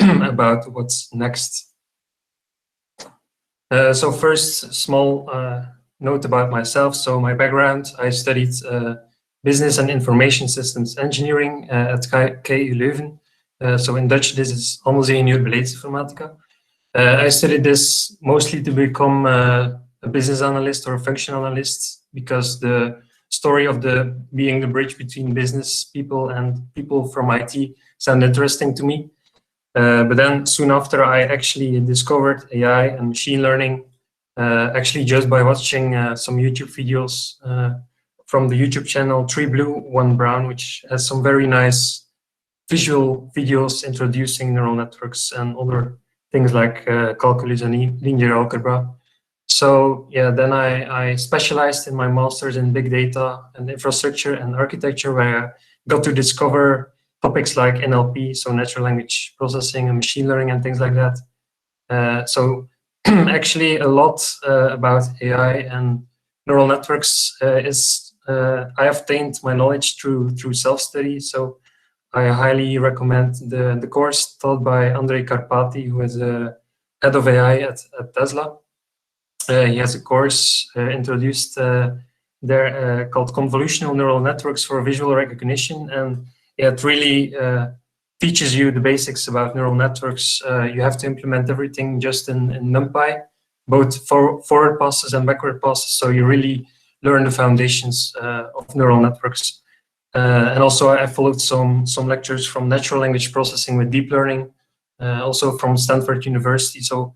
about what's next. So first, small note about myself. So my background, I studied Business and Information Systems Engineering at KU Leuven. So in Dutch, this is Onderzeeën Beleidsinformatica. I studied this mostly to become a business analyst or a function analyst, because the story of being the bridge between business people and people from IT sounded interesting to me. But then soon after, I actually discovered AI and machine learning, actually just by watching some YouTube videos from the YouTube channel 3 Blue, 1 Brown, which has some very nice visual videos introducing neural networks and other things like calculus and linear algebra. So yeah, then I specialized in my master's in big data and infrastructure and architecture, where I got to discover topics like NLP, so natural language processing and machine learning and things like that. So actually a lot about AI and neural networks is I have obtained my knowledge through self-study. So I highly recommend the course taught by Andrej Karpati, who is a head of AI at Tesla. He has a course introduced there called Convolutional Neural Networks for Visual Recognition, and it really teaches you the basics about neural networks. You have to implement everything just in NumPy, both forward passes and backward passes, so you really learn the foundations of neural networks. And also I followed some lectures from natural language processing with deep learning, also from Stanford University. So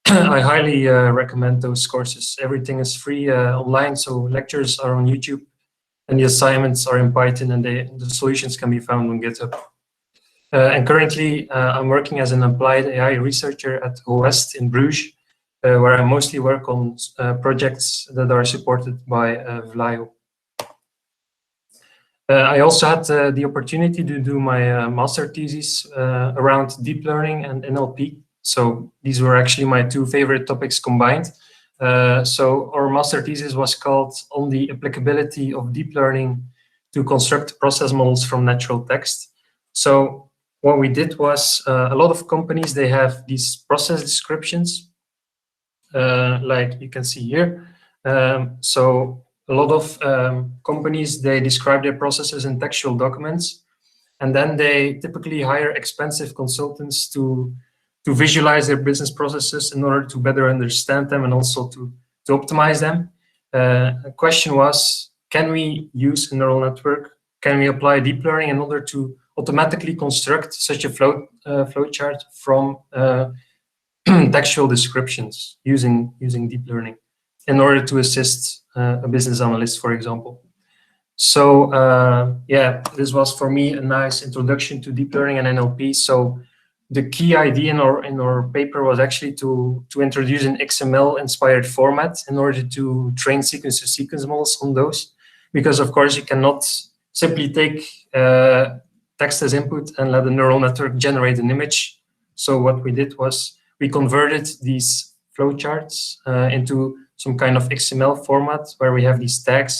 I highly recommend those courses. Everything is free online, so lectures are on YouTube, and the assignments are in Python, and the solutions can be found on GitHub. And currently, I'm working as an applied AI researcher at OWest in Bruges, where I mostly work on projects that are supported by Vlaio. I also had the opportunity to do my master thesis around deep learning and NLP. So these were actually my two favorite topics combined. So our master thesis was called On the Applicability of Deep Learning to Construct Process Models from Natural Text. So what we did was a lot of companies, they have these process descriptions, like you can see here. So a lot of companies, they describe their processes in textual documents, and then they typically hire expensive consultants to visualize their business processes in order to better understand them and also to optimize them. The question was, can we use a neural network? Can we apply deep learning in order to automatically construct such a flowchart from textual descriptions using deep learning in order to assist a business analyst, for example? So yeah, this was for me a nice introduction to deep learning and NLP. So the key idea in our paper was actually to introduce an XML-inspired format in order to train sequence-to-sequence models on those, because of course you cannot simply take text as input and let the neural network generate an image. So what we did was we converted these flowcharts into some kind of XML format where we have these tags,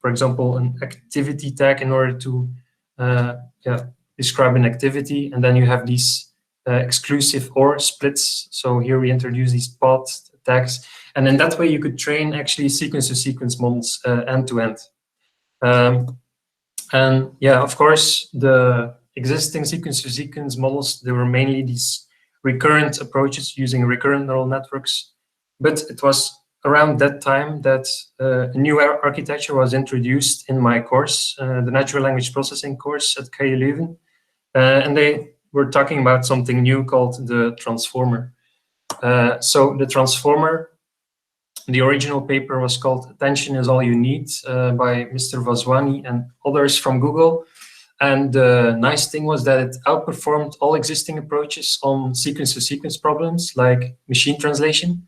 for example, an activity tag in order to describe an activity, and then you have these exclusive OR splits. So here we introduce these path tags, and in that way you could train actually sequence-to-sequence models end-to-end. And yeah, of course, the existing sequence-to-sequence models, they were mainly these recurrent approaches using recurrent neural networks. But it was around that time that a new architecture was introduced in my course, the natural language processing course at KU Leuven. And they were talking about something new called the transformer. So the transformer, the original paper was called Attention is All You Need by Mr. Vaswani and others from Google. And the nice thing was that it outperformed all existing approaches on sequence-to-sequence problems like machine translation.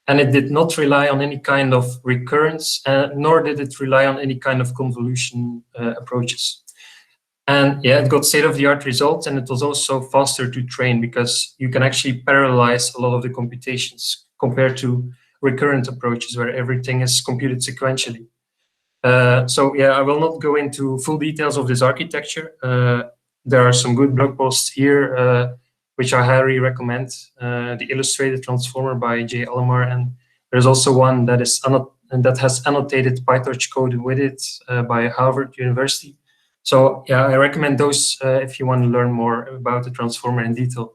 And it did not rely on any kind of recurrence, nor did it rely on any kind of convolution approaches. And yeah, it got state-of-the-art results, and it was also faster to train because you can actually parallelize a lot of the computations compared to recurrent approaches where everything is computed sequentially. So yeah, I will not go into full details of this architecture. There are some good blog posts here which I highly recommend. The Illustrated Transformer by J. Alomar, and there's also one that has annotated PyTorch code with it by Harvard University. So yeah, I recommend those if you want to learn more about the transformer in detail.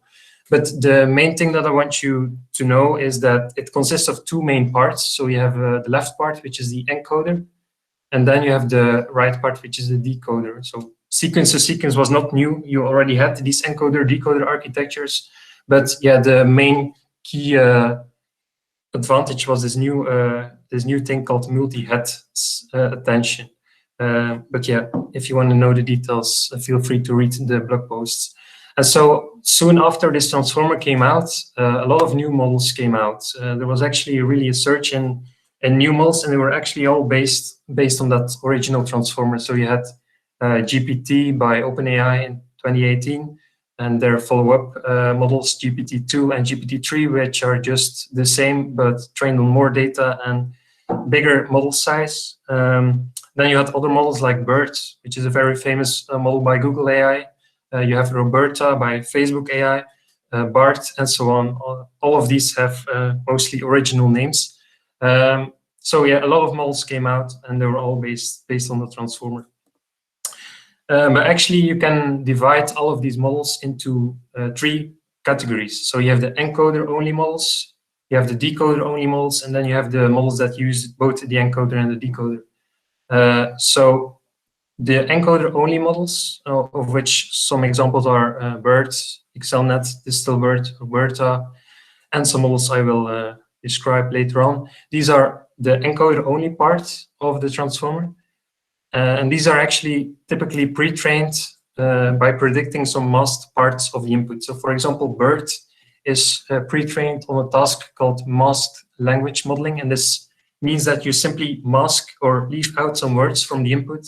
But the main thing that I want you to know is that it consists of two main parts. So you have the left part, which is the encoder, and then you have the right part, which is the decoder. So sequence to sequence was not new. You already had these encoder-decoder architectures, but yeah, the main key advantage was this new thing called multi-head attention. But yeah, if you want to know the details, feel free to read the blog posts. And so soon after this transformer came out, a lot of new models came out. There was actually really a search in new models, and they were actually all based on that original transformer. So you had GPT by OpenAI in 2018, and their follow-up models, GPT-2 and GPT-3, which are just the same, but trained on more data and bigger model size. Then you had other models like BERT, which is a very famous model by Google AI. You have Roberta by Facebook AI, BART, and so on. All of these have mostly original names. So yeah, a lot of models came out, and they were all based on the transformer. But actually, you can divide all of these models into three categories. So you have the encoder-only models, you have the decoder-only models, and then you have the models that use both the encoder and the decoder. So the encoder-only models, of which some examples are BERT, ExcelNet, DistilBERT, Roberta, and some models I will describe later on. These are the encoder-only part of the transformer. And these are actually typically pre-trained by predicting some masked parts of the input. So for example, BERT is pre-trained on a task called masked language modeling. And this means that you simply mask or leave out some words from the input,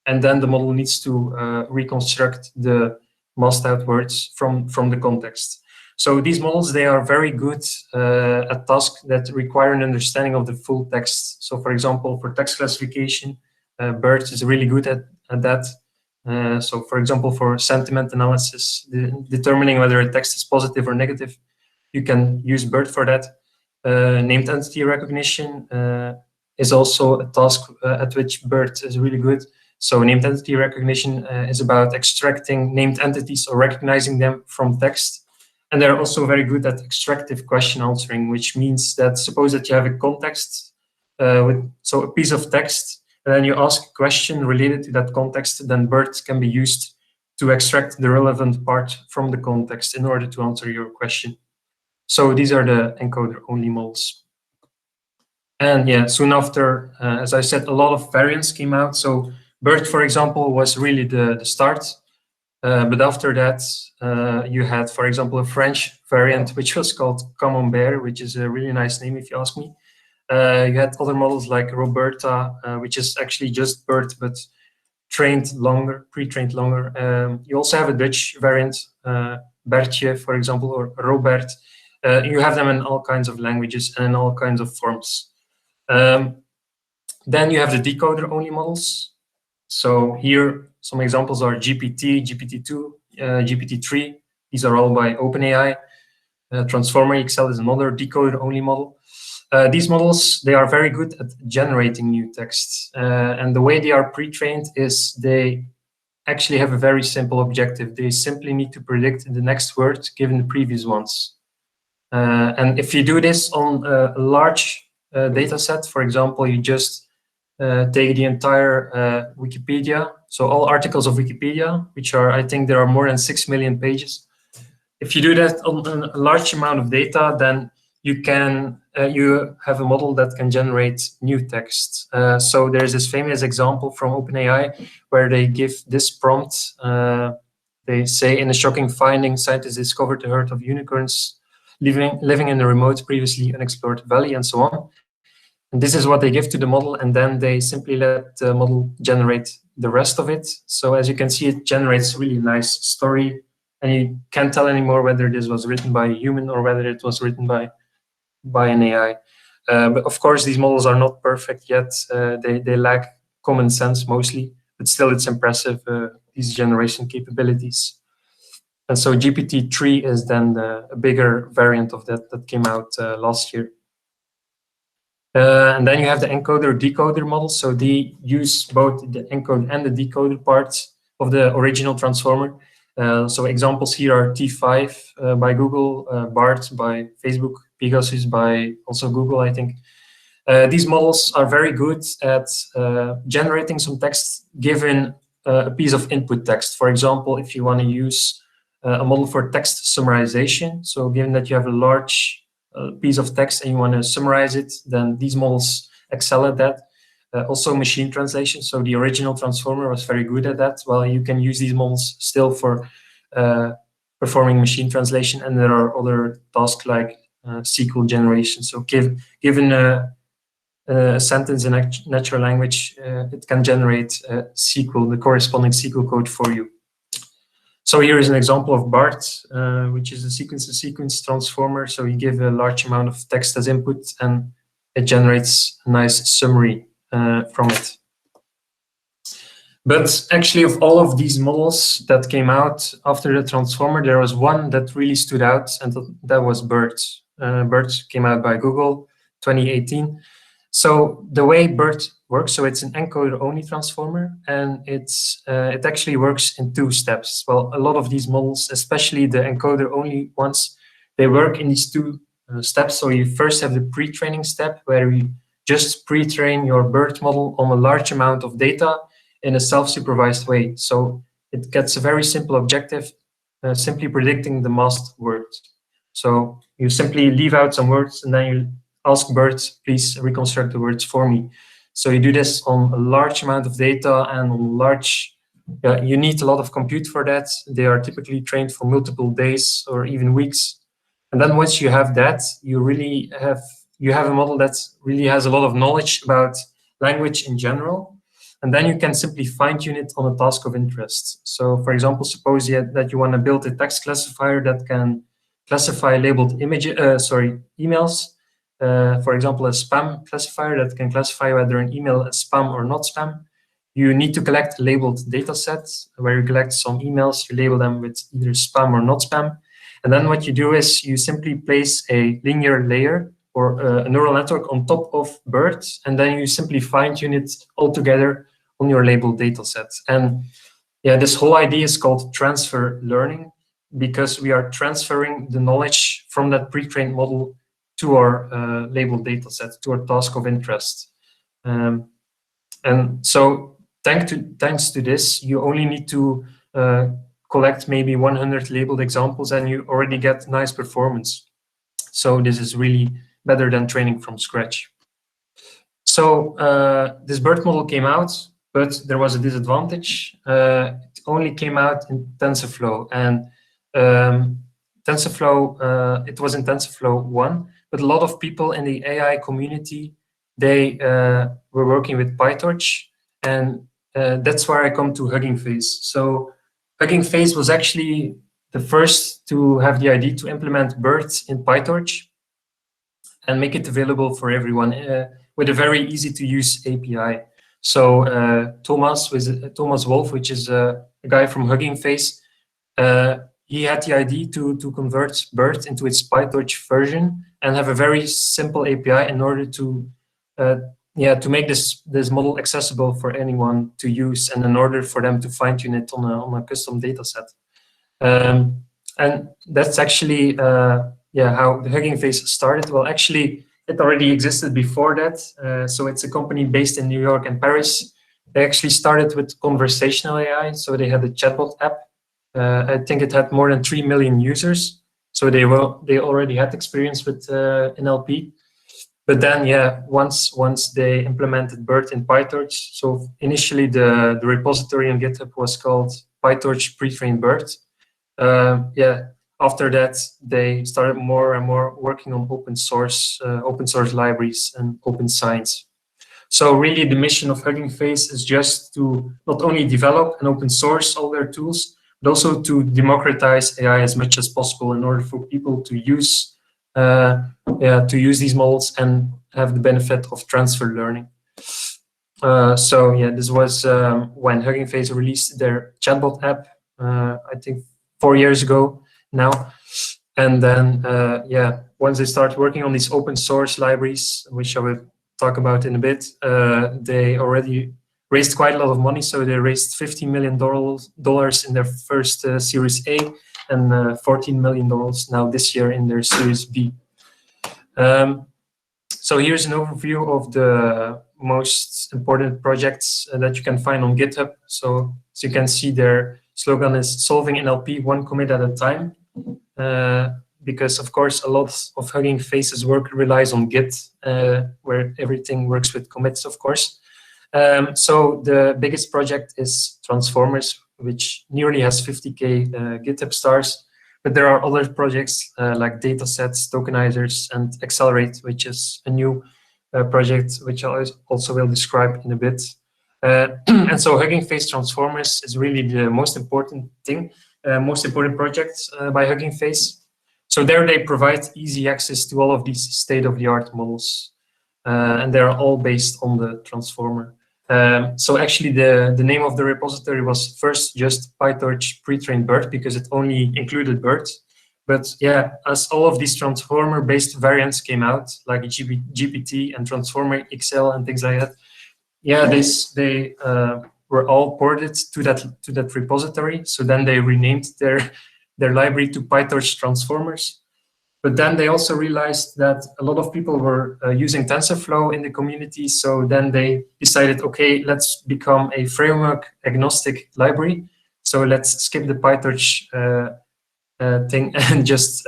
and then the model needs to reconstruct the masked out words from the context. So these models, they are very good at tasks that require an understanding of the full text. So for example, for text classification, BERT is really good at that. So for example, for sentiment analysis, determining whether a text is positive or negative, you can use BERT for that. Named entity recognition is also a task at which BERT is really good. So named entity recognition is about extracting named entities or recognizing them from text. And they're also very good at extractive question answering, which means that suppose that you have a context, so a piece of text, and then you ask a question related to that context, then BERT can be used to extract the relevant part from the context in order to answer your question. So these are the encoder-only models. And yeah, soon after, as I said, a lot of variants came out. So BERT, for example, was really the start. But after that, you had, for example, a French variant, which was called Camembert, which is a really nice name, if you ask me. You had other models like Roberta, which is actually just BERT, but trained longer, pre-trained longer. You also have a Dutch variant, Bertje, for example, or Robert. You have them in all kinds of languages and in all kinds of forms. Then you have the decoder-only models. So here, some examples are GPT, GPT-2, GPT-3. These are all by OpenAI. Transformer XL is another decoder-only model. These models, they are very good at generating new texts. And the way they are pre-trained is they actually have a very simple objective. They simply need to predict the next word given the previous ones. And if you do this on a large data set, for example, you just take the entire Wikipedia, so all articles of Wikipedia, which are, I think there are more than 6 million pages. If you do that on a large amount of data, then you can you have a model that can generate new text. So there's this famous example from OpenAI where they give this prompt. They say, in a shocking finding, scientists discovered a herd of unicorns living in a remote, previously unexplored valley, and so on. And this is what they give to the model, and then they simply let the model generate the rest of it. So as you can see, it generates a really nice story, and you can't tell anymore whether this was written by a human or whether it was written by an AI. But of course, these models are not perfect yet. They lack common sense mostly, but still it's impressive, these generation capabilities. And so GPT-3 is then a bigger variant of that came out last year. And then you have the encoder-decoder model. So they use both the encoder and the decoder parts of the original transformer. So examples here are T5 by Google, BART by Facebook, Pegasus by also Google, I think. These models are very good at generating some text given a piece of input text. For example, if you want to use a model for text summarization, so given that you have a large piece of text and you want to summarize it, then these models excel at that. Also machine translation, so the original transformer was very good at that. Well, you can use these models still for performing machine translation, and there are other tasks like SQL generation. So given a sentence in natural language, it can generate SQL, the corresponding SQL code for you. So here is an example of BART, which is a sequence-to-sequence transformer. So you give a large amount of text as input, and it generates a nice summary from it. But actually, of all of these models that came out after the transformer, there was one that really stood out, and that was BERT. BERT came out by Google, 2018. So the way BERT works, so it's an encoder-only transformer, and it actually works in 2 steps. Well, a lot of these models, especially the encoder-only ones, they work in these 2 steps. So you first have the pre-training step, where you just pre-train your BERT model on a large amount of data in a self-supervised way. So it gets a very simple objective, simply predicting the masked words. So you simply leave out some words, and then you ask BERT, please reconstruct the words for me. So you do this on a large amount of data, and on large, you need a lot of compute for that. They are typically trained for multiple days or even weeks. And then once you have that, you really have a model that really has a lot of knowledge about language in general. And then you can simply fine-tune it on a task of interest. So for example, suppose that you want to build a text classifier that can classify labeled emails. For example, a spam classifier that can classify whether an email is spam or not spam. You need to collect a labeled data set where you collect some emails, you label them with either spam or not spam. And then what you do is you simply place a linear layer or a neural network on top of BERT, and then you simply fine-tune it all together on your labeled data set. And yeah, this whole idea is called transfer learning, because we are transferring the knowledge from that pre-trained model to our labeled data set, to our task of interest. And so thanks to this, you only need to collect maybe 100 labeled examples, and you already get nice performance. So this is really better than training from scratch. So this BERT model came out, but there was a disadvantage. It only came out in TensorFlow, and TensorFlow, it was in TensorFlow 1, but a lot of people in the AI community, they were working with PyTorch, and that's where I come to HuggingFace. So HuggingFace was actually the first to have the idea to implement BERT in PyTorch and make it available for everyone with a very easy to use API. So Thomas Wolf, which is a guy from HuggingFace, he had the idea to convert BERT into its PyTorch version and have a very simple API in order to make this model accessible for anyone to use, and in order for them to fine-tune it on a custom data set. And that's actually how the HuggingFace started. Well, actually, it already existed before that. So it's a company based in New York and Paris. They actually started with conversational AI. So they had a chatbot app. I think it had more than 3 million users. So they already had experience with NLP. But then, once they implemented BERT in PyTorch, so initially the repository on GitHub was called PyTorch Pre-trained BERT. After that, they started more and more working on open source libraries and open science. So really, the mission of HuggingFace is just to not only develop and open source all their tools, but also to democratize AI as much as possible in order for people to use these models and have the benefit of transfer learning. This was when HuggingFace released their chatbot app, I think 4 years ago now. And then, yeah, once they start working on these open source libraries, which I will talk about in a bit, they already raised quite a lot of money. So they raised $50 million in their first Series A, and $14 million now this year in their Series B. So here's an overview of the most important projects that you can find on GitHub. So as you can see, their slogan is solving NLP one commit at a time. Because of course, a lot of Hugging Face's work relies on Git, where everything works with commits, of course. So the biggest project is Transformers, which nearly has 50K GitHub stars. But there are other projects like datasets, tokenizers, and Accelerate, which is a new project, which I also will describe in a bit. And so Hugging Face Transformers is really the most important thing, most important project by Hugging Face. So there they provide easy access to all of these state-of-the-art models, and they're all based on the transformer. So actually the name of the repository was first just PyTorch pre-trained BERT because it only included BERT. But yeah, as all of these transformer-based variants came out, like GPT and Transformer XL and things like that, yeah, they were all ported to that repository. So then they renamed their library to PyTorch Transformers. But then they also realized that a lot of people were using TensorFlow in the community. So then they decided, okay, let's become a framework agnostic library. So let's skip the PyTorch thing and just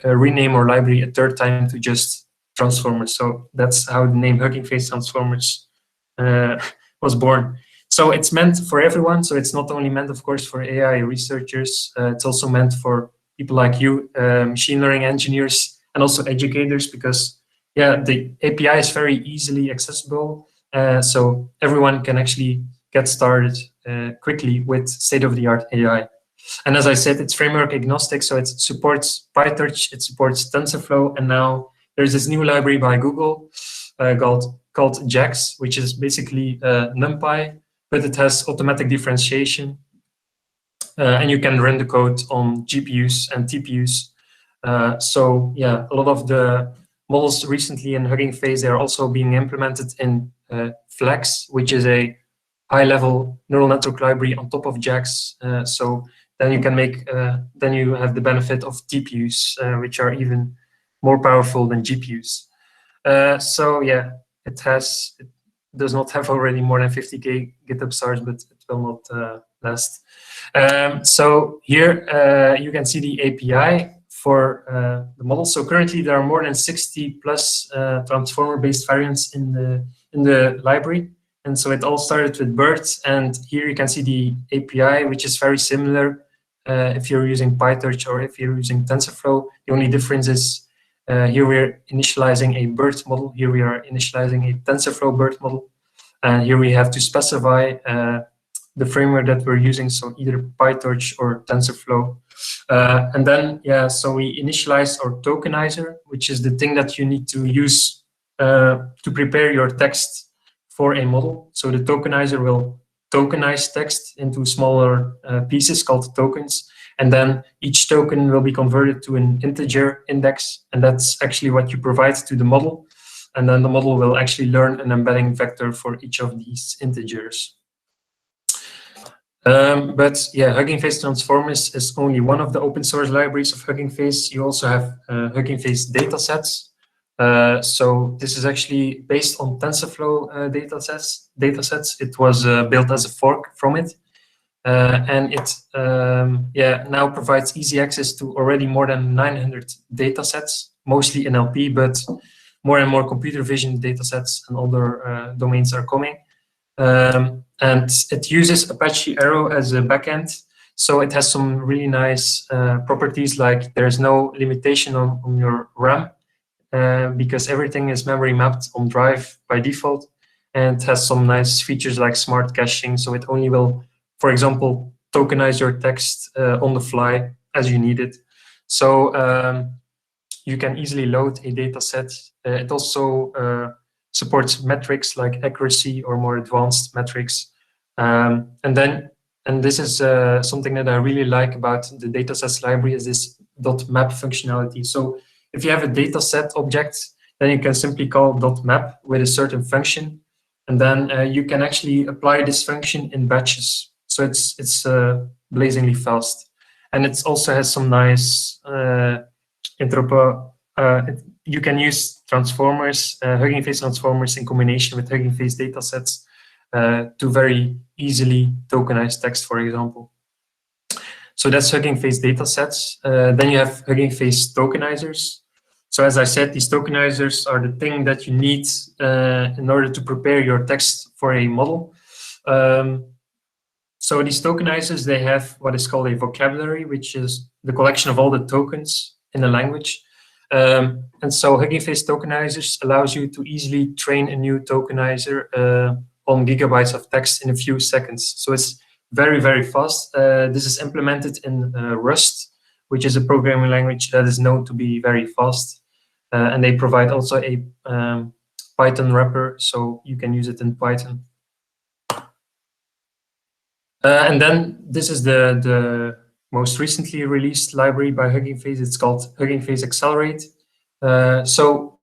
rename our library a third time to just Transformers. So that's how the name Hugging Face Transformers was born. So it's meant for everyone. So it's not only meant, of course, for AI researchers. It's also meant for people like you, machine learning engineers, and also educators, because yeah, the API is very easily accessible. So everyone can actually get started quickly with state-of-the-art AI. And as I said, it's framework agnostic, so it supports PyTorch, it supports TensorFlow, and now there's this new library by Google called JAX, which is basically NumPy, but it has automatic differentiation. And you can run the code on GPUs and TPUs. So yeah, a lot of the models recently in Hugging Face, they are also being implemented in Flex, which is a high-level neural network library on top of JAX. So then you can make, then you have the benefit of TPUs, which are even more powerful than GPUs. So yeah, it does not have already more than 50K GitHub stars, but it will not last. So here you can see the API for the model. So currently there are more than 60 plus transformer-based variants in the library. And so it all started with BERT, and here you can see the API, which is very similar if you're using PyTorch or if you're using TensorFlow. The only difference is here we're initializing a BERT model. Here we are initializing a TensorFlow BERT model. And here we have to specify the framework that we're using, so either PyTorch or TensorFlow. And then, yeah, so we initialize our tokenizer, which is the thing that you need to use to prepare your text for a model. So the tokenizer will tokenize text into smaller pieces called tokens. And then each token will be converted to an integer index. And that's actually what you provide to the model. And then the model will actually learn an embedding vector for each of these integers. But yeah, Hugging Face Transformers is only one of the open source libraries of Hugging Face. You also have Hugging Face datasets. So this is actually based on TensorFlow datasets. It was built as a fork from it. And it yeah, now provides easy access to already more than 900 datasets, mostly NLP, but more and more computer vision datasets and other domains are coming. And it uses Apache Arrow as a backend. So it has some really nice properties, like there's no limitation on your RAM because everything is memory mapped on drive by default, and has some nice features like smart caching. So it only will, for example, tokenize your text on the fly as you need it. So you can easily load a data set. It also supports metrics like accuracy or more advanced metrics. And then and this is something that I really like about the datasets library, is this .map functionality. So if you have a dataset object, then you can simply call .map with a certain function, and then you can actually apply this function in batches. So it's blazingly fast, and it also has some nice you can use transformers, HuggingFace transformers in combination with HuggingFace datasets to very easily tokenize text, for example. So that's HuggingFace datasets. Then you have HuggingFace tokenizers. So as I said, these tokenizers are the thing that you need in order to prepare your text for a model. So these tokenizers, they have what is called a vocabulary, which is the collection of all the tokens in a language. And so HuggingFace tokenizers allows you to easily train a new tokenizer on gigabytes of text in a few seconds. So it's very, very fast. This is implemented in Rust, which is a programming language that is known to be very fast. And they provide also a Python wrapper, so you can use it in Python. And then this is the most recently released library by HuggingFace. It's called HuggingFace Accelerate. So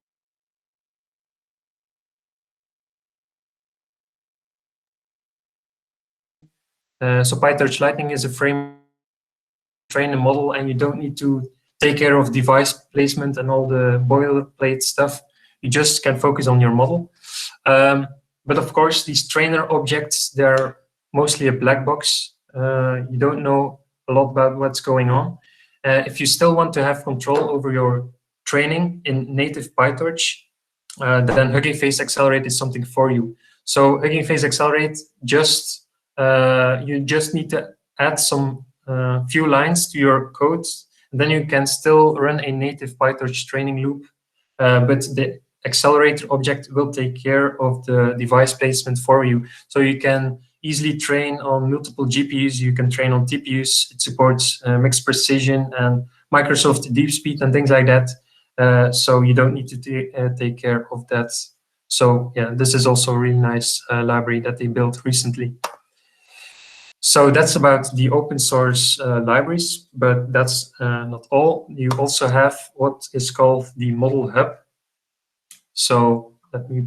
PyTorch Lightning is a frame to train a model, and you don't need to take care of device placement and all the boilerplate stuff. You just can focus on your model. But of course, these trainer objects, they're mostly a black box. You don't know a lot about what's going on. If you still want to have control over your training in native PyTorch, then HuggingFace Accelerate is something for you. So HuggingFace Accelerate, you just need to add some few lines to your code, and then you can still run a native PyTorch training loop, but the accelerator object will take care of the device placement for you. So you can easily train on multiple GPUs, you can train on TPUs, it supports mixed precision and Microsoft DeepSpeed and things like that. So you don't need to take care of that. So yeah, this is also a really nice library that they built recently. So that's about the open source libraries, but that's not all. You also have what is called the Model Hub. So let me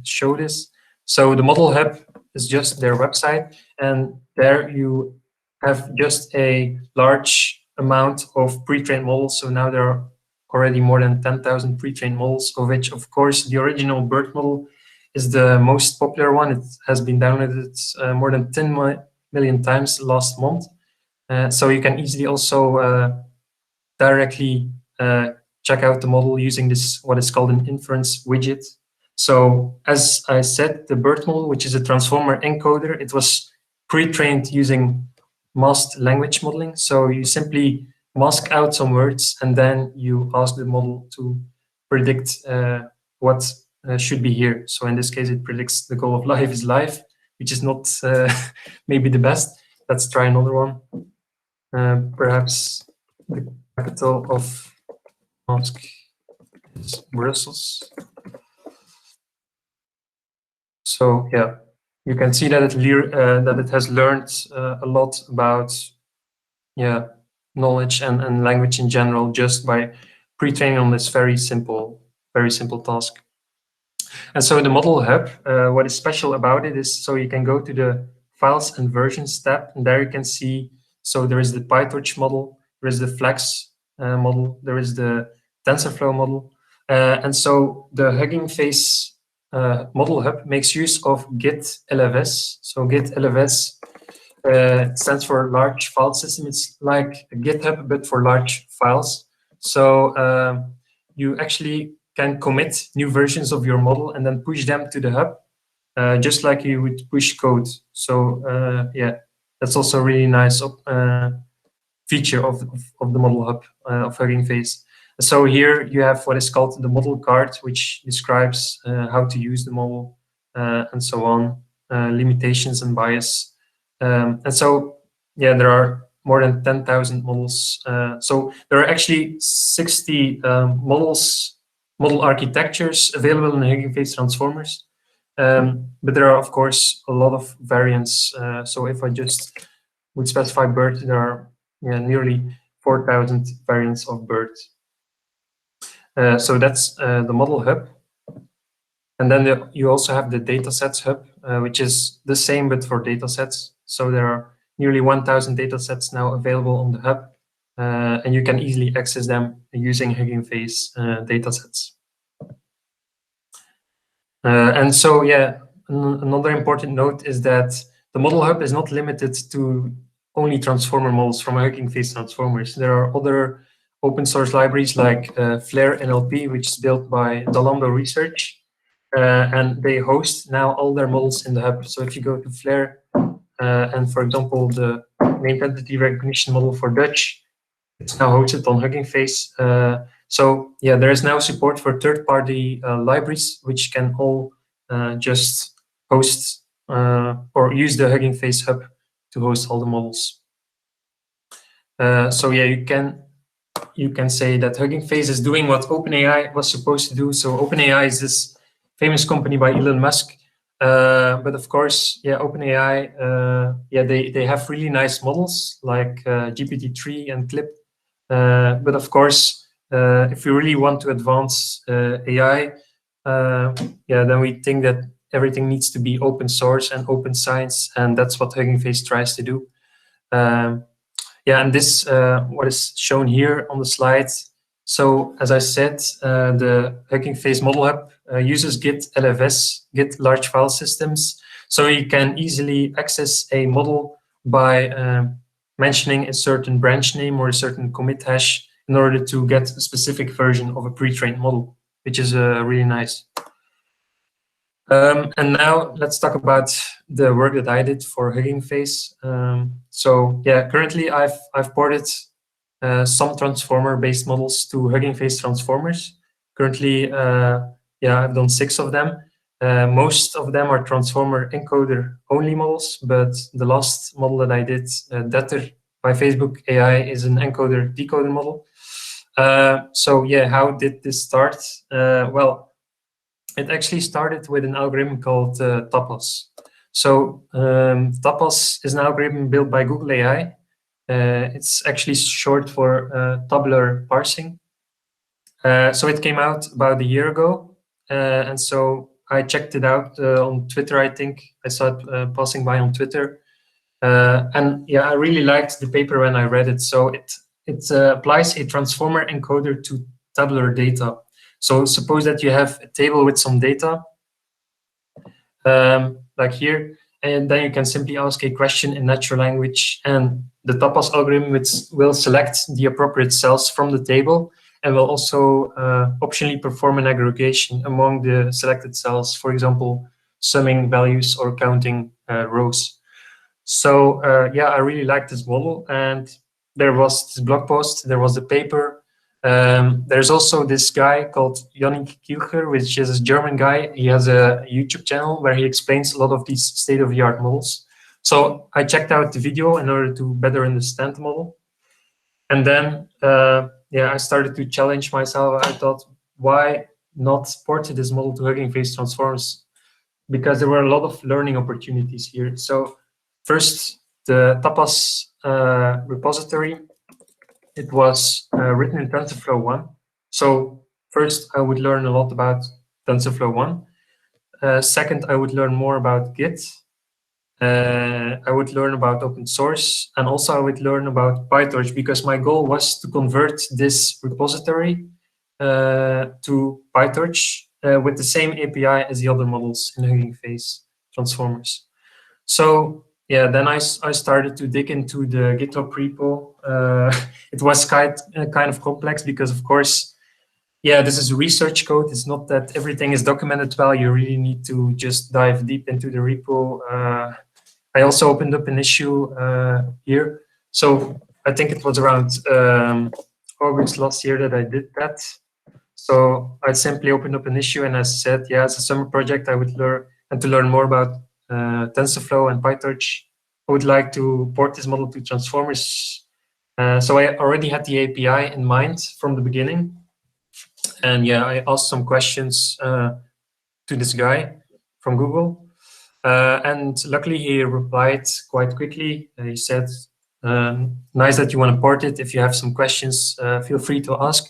show this. So the Model Hub is just their website, and there you have just a large amount of pre-trained models. So now there are already more than 10,000 pre-trained models, of which, of course, the original BERT model is the most popular one. It has been downloaded more than 10 million times last month. So you can easily also directly check out the model using this, what is called an inference widget. So as I said, the BERT model, which is a transformer encoder, it was pre-trained using masked language modeling. So you simply mask out some words, and then you ask the model to predict what should be here. So in this case, it predicts the goal of life is life, which is not maybe the best. Let's try another one. Perhaps the capital of Moscow is Brussels. So yeah, you can see that it has learned a lot about knowledge and language in general just by pre-training on this very simple task. And so the Model Hub, what is special about it is, so you can go to the Files and Versions tab, and there you can see, so there is the PyTorch model, there is the Flex model, there is the TensorFlow model, and so the HuggingFace Model Hub makes use of Git LFS. So Git LFS stands for Large File System. It's like a GitHub, but for large files. So you actually can commit new versions of your model and then push them to the hub, just like you would push code. So yeah, that's also a really nice feature of the Model Hub of HuggingFace. So here you have what is called the model card, which describes how to use the model and so on, limitations and bias. And so, yeah, there are more than 10,000 models. So there are actually 60 model architectures available in HuggingFace Transformers. But there are, of course, a lot of variants. So if I just would specify BERT, there are nearly 4,000 variants of BERT. So that's the model hub. And then you also have the datasets hub, which is the same, but for datasets. So there are nearly 1,000 datasets now available on the hub, and you can easily access them using HuggingFace datasets. And so, yeah, another important note is that the model hub is not limited to only transformer models from HuggingFace Transformers. There are other open source libraries like Flare NLP, which is built by Dalando Research. And they host now all their models in the hub. So if you go to Flare, and for example, the named entity recognition model for Dutch, it's now hosted on HuggingFace. So yeah, there is now support for third-party libraries, which can all just host or use the HuggingFace hub to host all the models. So yeah, you can say that HuggingFace is doing what OpenAI was supposed to do. So OpenAI is this famous company by Elon Musk. But of course, yeah, OpenAI, yeah, they have really nice models like GPT-3 and Clip. But of course, if we really want to advance AI, yeah, then we think that everything needs to be open source and open science, and that's what HuggingFace tries to do. Yeah, and this what is shown here on the slide. So as I said, the HuggingFace Model Hub uses Git LFS, Git large file systems. So you can easily access a model by mentioning a certain branch name or a certain commit hash in order to get a specific version of a pre-trained model, which is really nice. And now let's talk about the work that I did for HuggingFace. So yeah, currently I've ported some transformer-based models to HuggingFace Transformers. Currently, yeah, I've done 6 of them. Most of them are transformer encoder only models, but the last model that I did, DETR by Facebook AI, is an encoder decoder model. So yeah, how did this start? Well, it actually started with an algorithm called TAPAS. So TAPAS is an algorithm built by Google AI. It's actually short for tabular parsing. So it came out about a year ago. And so I checked it out on Twitter, I think. I saw it passing by on Twitter. And yeah, I really liked the paper when I read it. So it applies a transformer encoder to tabular data. So suppose that you have a table with some data, like here, and then you can simply ask a question in natural language, and the TAPAS algorithm will select the appropriate cells from the table and will also optionally perform an aggregation among the selected cells, for example, summing values or counting rows. So yeah, I really liked this model, and there was this blog post, there was the paper. There's also this guy called Yannick Kielcher, which is a German guy. He has a YouTube channel where he explains a lot of these state-of-the-art models. So I checked out the video in order to better understand the model. And then, yeah, I started to challenge myself. I thought, why not port this model to HuggingFace Transformers? Because there were a lot of learning opportunities here. So first, the TAPAS repository, it was written in TensorFlow 1. So first, I would learn a lot about TensorFlow 1. Second, I would learn more about Git. I would learn about open source, and also I would learn about PyTorch, because my goal was to convert this repository to PyTorch with the same API as the other models in HuggingFace Transformers. So yeah, then I started to dig into the GitHub repo. It was kind of complex because, of course, yeah, this is research code. It's not that everything is documented well. You really need to just dive deep into the repo. I also opened up an issue here. So I think it was around August last year that I did that. So I simply opened up an issue and I said, yeah, as a summer project, I would learn, and to learn more about TensorFlow and PyTorch, I would like to port this model to transformers. So I already had the API in mind from the beginning. And yeah, I asked some questions to this guy. from Google. And luckily he replied quite quickly. He said, nice that you want to port it. If you have some questions, feel free to ask.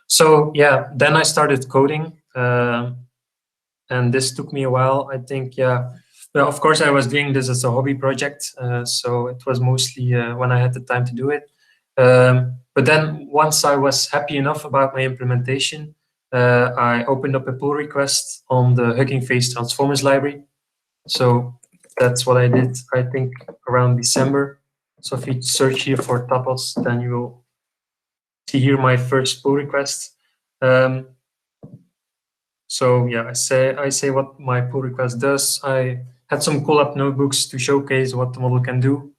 So yeah, then I started coding. And this took me a while. I think, yeah, well, of course I was doing this as a hobby project. So it was mostly when I had the time to do it. But then once I was happy enough about my implementation, I opened up a pull request on the HuggingFace Transformers library. So that's what I did, I think, around December. So if you search here for TAPAS, then you will see here my first pull request. So yeah, I say what my pull request does. I had some Colab notebooks to showcase what the model can do.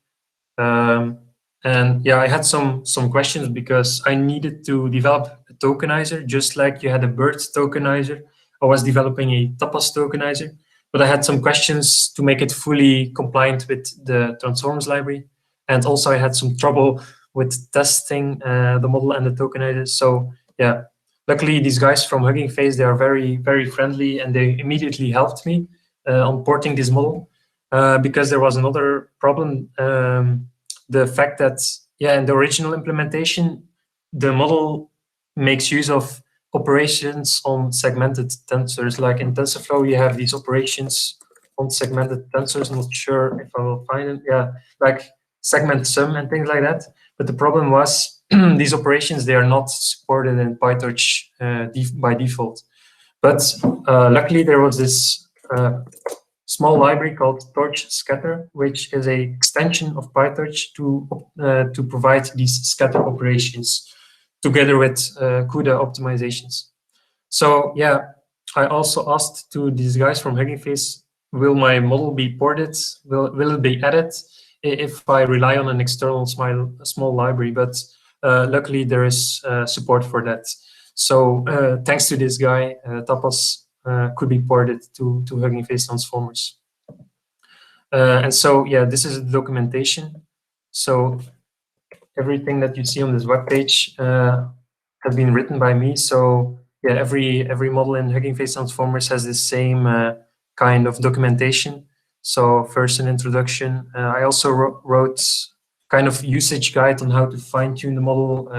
And yeah, I had some questions because I needed to develop a tokenizer, just like you had a BERT tokenizer. I was developing a TAPAS tokenizer, but I had some questions to make it fully compliant with the Transformers library. And also I had some trouble with testing the model and the tokenizer. So yeah, luckily these guys from HuggingFace, they are very, very friendly, and they immediately helped me on porting this model because there was another problem. The fact that, yeah, in the original implementation, the model makes use of operations on segmented tensors. Like in TensorFlow, you have these operations on segmented tensors. I'm not sure if I will find it. Yeah, like segment sum and things like that. But the problem was these operations, they are not supported in PyTorch by default. But luckily, there was this small library called Torch Scatter, which is an extension of PyTorch to provide these scatter operations together with CUDA optimizations. So yeah, I also asked to these guys from HuggingFace, will my model be ported? Will it be added if I rely on an external small library? But luckily there is support for that. So thanks to this guy, TAPAS could be ported to HuggingFace Transformers. And so, yeah, this is the documentation. So everything that you see on this webpage has been written by me. So yeah, every model in HuggingFace Transformers has the same kind of documentation. So first an introduction. I also wrote kind of usage guide on how to fine tune the model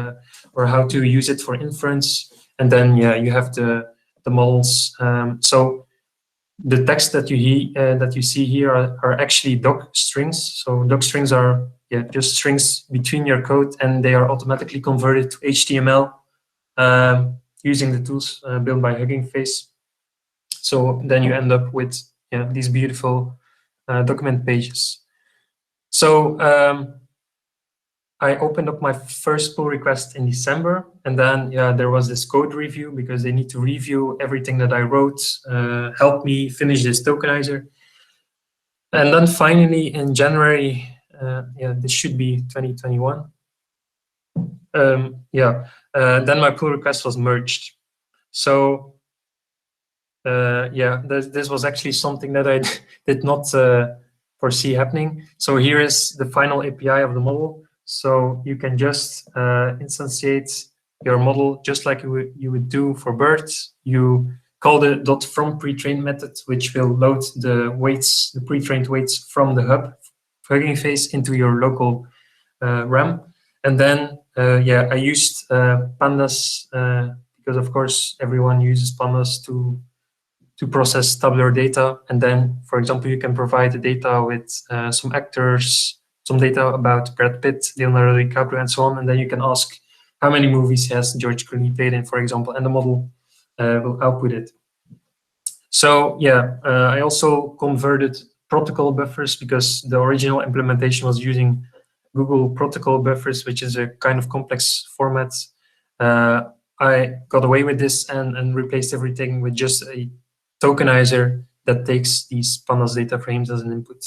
or how to use it for inference. And then, yeah, you have the models. So the text that you see here are actually doc strings. So doc strings are just strings between your code, and they are automatically converted to HTML using the tools built by HuggingFace. So then you end up with these beautiful document pages. So I opened up my first pull request in December, and then there was this code review because they need to review everything that I wrote, help me finish this tokenizer. And then finally in January, this should be 2021. Then my pull request was merged. So this was actually something that I did not foresee happening. So here is the final API of the model. So you can just instantiate your model just like you would do for BERT. You call the .from pre-trained method, which will load the weights, the pre-trained weights from the hub HuggingFace into your local RAM. And then, I used pandas because, of course, everyone uses pandas to process tabular data. And then, for example, you can provide the data with some actors, some data about Brad Pitt, Leonardo DiCaprio, and so on. And then you can ask how many movies has George Clooney played in, for example, and the model will output it. So I also converted protocol buffers because the original implementation was using Google protocol buffers, which is a kind of complex format. I got away with this and replaced everything with just a tokenizer that takes these pandas data frames as an input.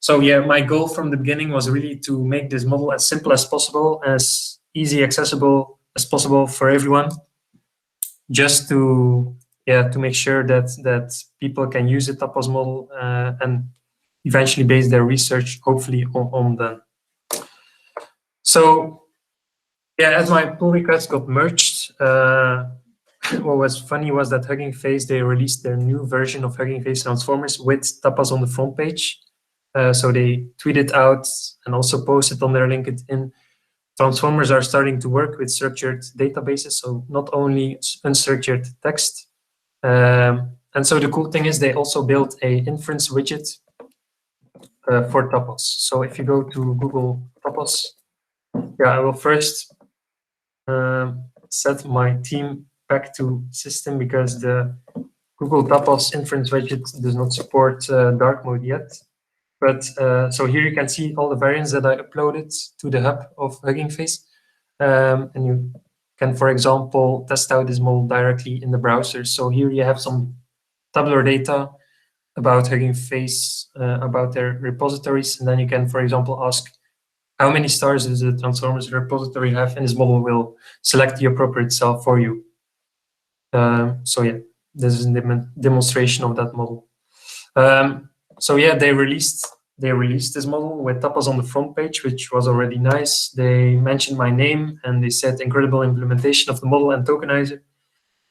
So my goal from the beginning was really to make this model as simple as possible, as easy accessible as possible for everyone, just to make sure that people can use the TAPAS model and eventually base their research hopefully on them. So as my pull request got merged, what was funny was that HuggingFace, they released their new version of HuggingFace Transformers with TAPAS on the front page. So they tweeted out and also posted on their LinkedIn, Transformers are starting to work with structured databases, so not only unstructured text. And so the cool thing is they also built a inference widget for TAPAS. So if you go to Google TAPAS, I will first set my team back to system because the Google TAPAS inference widget does not support dark mode yet. But so here you can see all the variants that I uploaded to the hub of HuggingFace. And you can, for example, test out this model directly in the browser. So here you have some tabular data about HuggingFace, about their repositories. And then you can, for example, ask how many stars does the Transformers repository have, and this model will select the appropriate cell for you. So yeah, this is a demonstration of that model. So yeah, they released this model with TAPAS on the front page, which was already nice. They mentioned my name and they said incredible implementation of the model and tokenizer.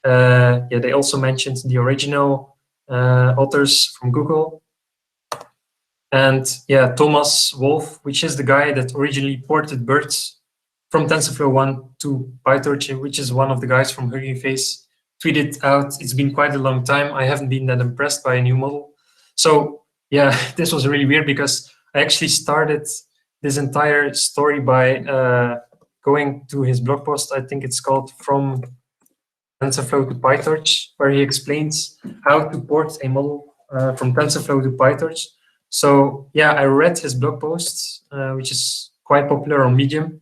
Yeah, they also mentioned the original authors from Google. And yeah, Thomas Wolf, which is the guy that originally ported BERT from TensorFlow 1 to PyTorch, which is one of the guys from HuggingFace, tweeted out, it's been quite a long time. I haven't been that impressed by a new model. So yeah, this was really weird because I actually started this entire story by going to his blog post. I think it's called From TensorFlow to PyTorch, where he explains how to port a model from TensorFlow to PyTorch. So yeah, I read his blog post, which is quite popular on Medium.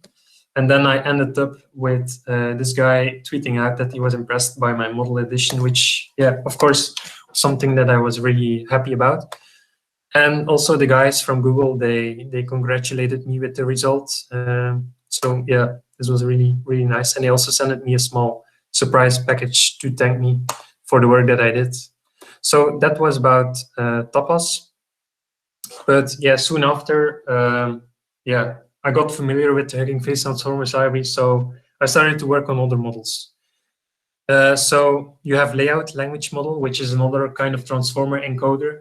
And then I ended up with this guy tweeting out that he was impressed by my model edition, which, yeah, of course, something that I was really happy about. And also the guys from Google, they congratulated me with the results. So yeah, this was really, really nice. And they also sent me a small surprise package to thank me for the work that I did. So that was about TAPAS. But yeah, soon after, yeah, I got familiar with the HuggingFace Transformers library, so I started to work on other models. So you have layout language model, which is another kind of transformer encoder.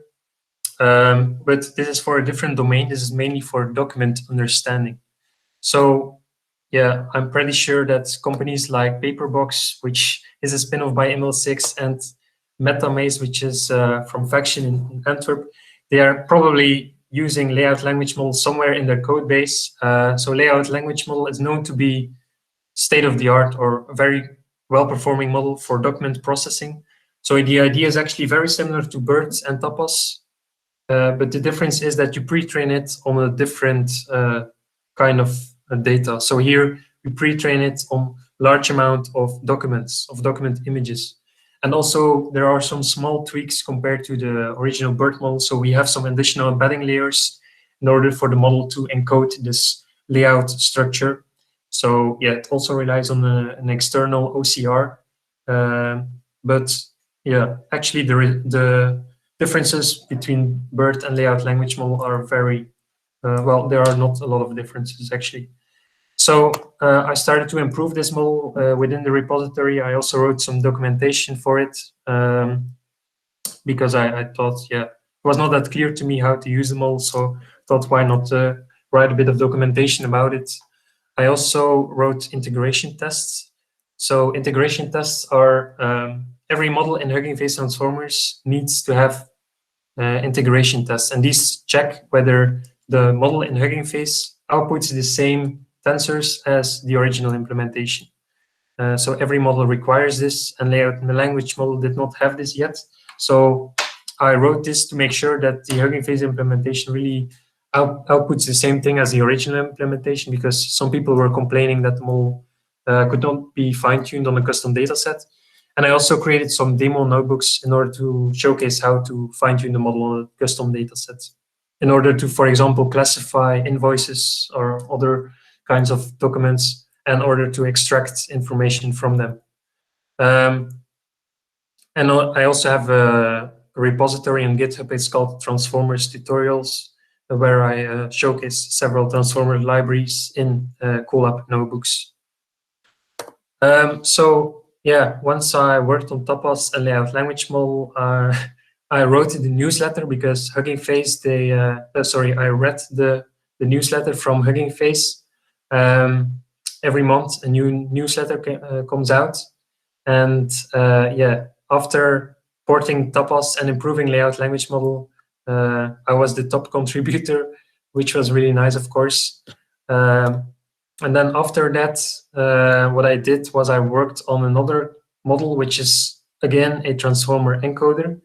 But this is for a different domain. This is mainly for document understanding. So yeah, I'm pretty sure that companies like Paperbox, which is a spin-off by ML6, and MetaMaze, which is from Faction in Antwerp, they are probably using layout language model somewhere in their code base. So layout language model is known to be state-of-the-art or a very well-performing model for document processing. So the idea is actually very similar to BERT and TAPAS, but the difference is that you pre-train it on a different kind of data. So here we pre-train it on large amount of documents, of document images. And also there are some small tweaks compared to the original BERT model. So we have some additional embedding layers in order for the model to encode this layout structure. So yeah, it also relies on an external OCR. But yeah, actually the differences between BERT and layout language model are very, well, there are not a lot of differences actually. So I started to improve this model within the repository. I also wrote some documentation for it because I thought, yeah, it was not that clear to me how to use the model. So I thought, why not write a bit of documentation about it? I also wrote integration tests. So integration tests are every model in HuggingFace Transformers needs to have integration tests, and these check whether the model in HuggingFace outputs the same tensors as the original implementation. So every model requires this, and layout language model did not have this yet. So I wrote this to make sure that the HuggingFace implementation really outputs the same thing as the original implementation, because some people were complaining that the model could not be fine-tuned on a custom data set. And I also created some demo notebooks in order to showcase how to fine-tune the model on a custom data set, in order to, for example, classify invoices or other kinds of documents in order to extract information from them. And I also have a repository on GitHub. It's called Transformers Tutorials, where I showcase several Transformer libraries in Colab notebooks. So yeah, once I worked on TAPAS and layout language model, I wrote the newsletter because HuggingFace, I read the newsletter from HuggingFace. Every month a new newsletter comes out. And yeah, after porting TAPAS and improving layout language model, I was the top contributor, which was really nice, of course. And then after that, what I did was I worked on another model, which is again a transformer encoder.